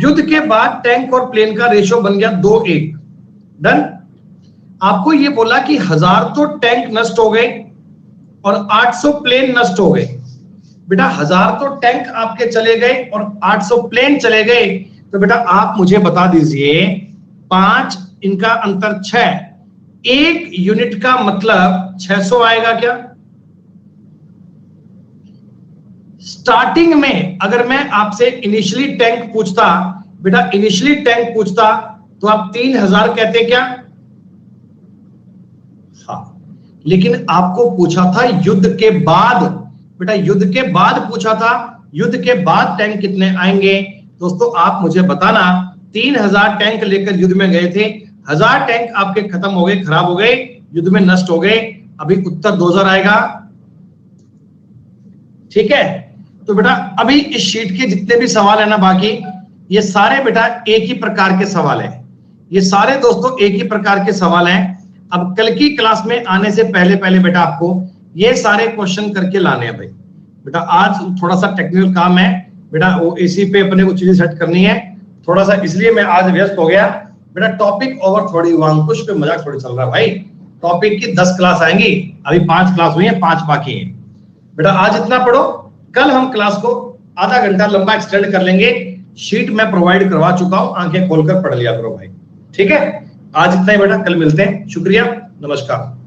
युद्ध के बाद टैंक और प्लेन का रेशो बन गया 2:1। डन। आपको ये बोला कि 1000 तो टैंक नष्ट हो गए और 800 प्लेन नष्ट हो गए। बेटा 1000 तो टैंक आपके चले गए और 800 प्लेन चले गए, तो बेटा आप मुझे बता दीजिए 5 इनका अंतर 6, 1 यूनिट का मतलब 600 आएगा क्या? स्टार्टिंग में अगर मैं आपसे इनिशियली टैंक पूछता, बेटा इनिशियली टैंक पूछता तो आप 3000 कहते क्या? हाँ, लेकिन आपको पूछा था युद्ध के बाद, बेटा युद्ध के बाद पूछा था, युद्ध के बाद टैंक कितने आएंगे? दोस्तों आप मुझे बताना, 3000 टैंक लेकर युद्ध में गए थे, 1000 टैंक आपके खत्म हो गए, खराब हो गए, युद्ध में नष्ट हो गए, अभी उत्तर 2000 आएगा। ठीक है, तो बेटा अभी इस शीट के जितने भी सवाल है ना, बाकी ये सारे बेटा एक ही प्रकार के सवाल है, ये सारे दोस्तों एक ही प्रकार के सवाल हैं। अब कल की क्लास में आने से पहले पहले बेटा आपको ये सारे क्वेश्चन करके लाने हैं भाई। बेटा आज थोड़ा सा टेक्निकल काम है बेटा, वो एसी पे अपने को चीजें सेट करनी है थोड़ा सा, इसलिए मैं आज व्यस्त हो गया बेटा। टॉपिक ओवर थोड़ी, अंकुश पे मजाक थोड़ी चल रहा है भाई, टॉपिक की 10 क्लास आएंगी, अभी 5 क्लास हुई है, 5 बाकी हैं। बेटा आज इतना पढ़ो, कल हम क्लास को आधा घंटा लंबा एक्सटेंड कर लेंगे। शीट मैं प्रोवाइड करवा चुका हूं, आंखें खोलकर पढ़ लिया करो भाई, ठीक है। आज इतना ही बेटा, कल मिलते हैं। शुक्रिया, नमस्कार।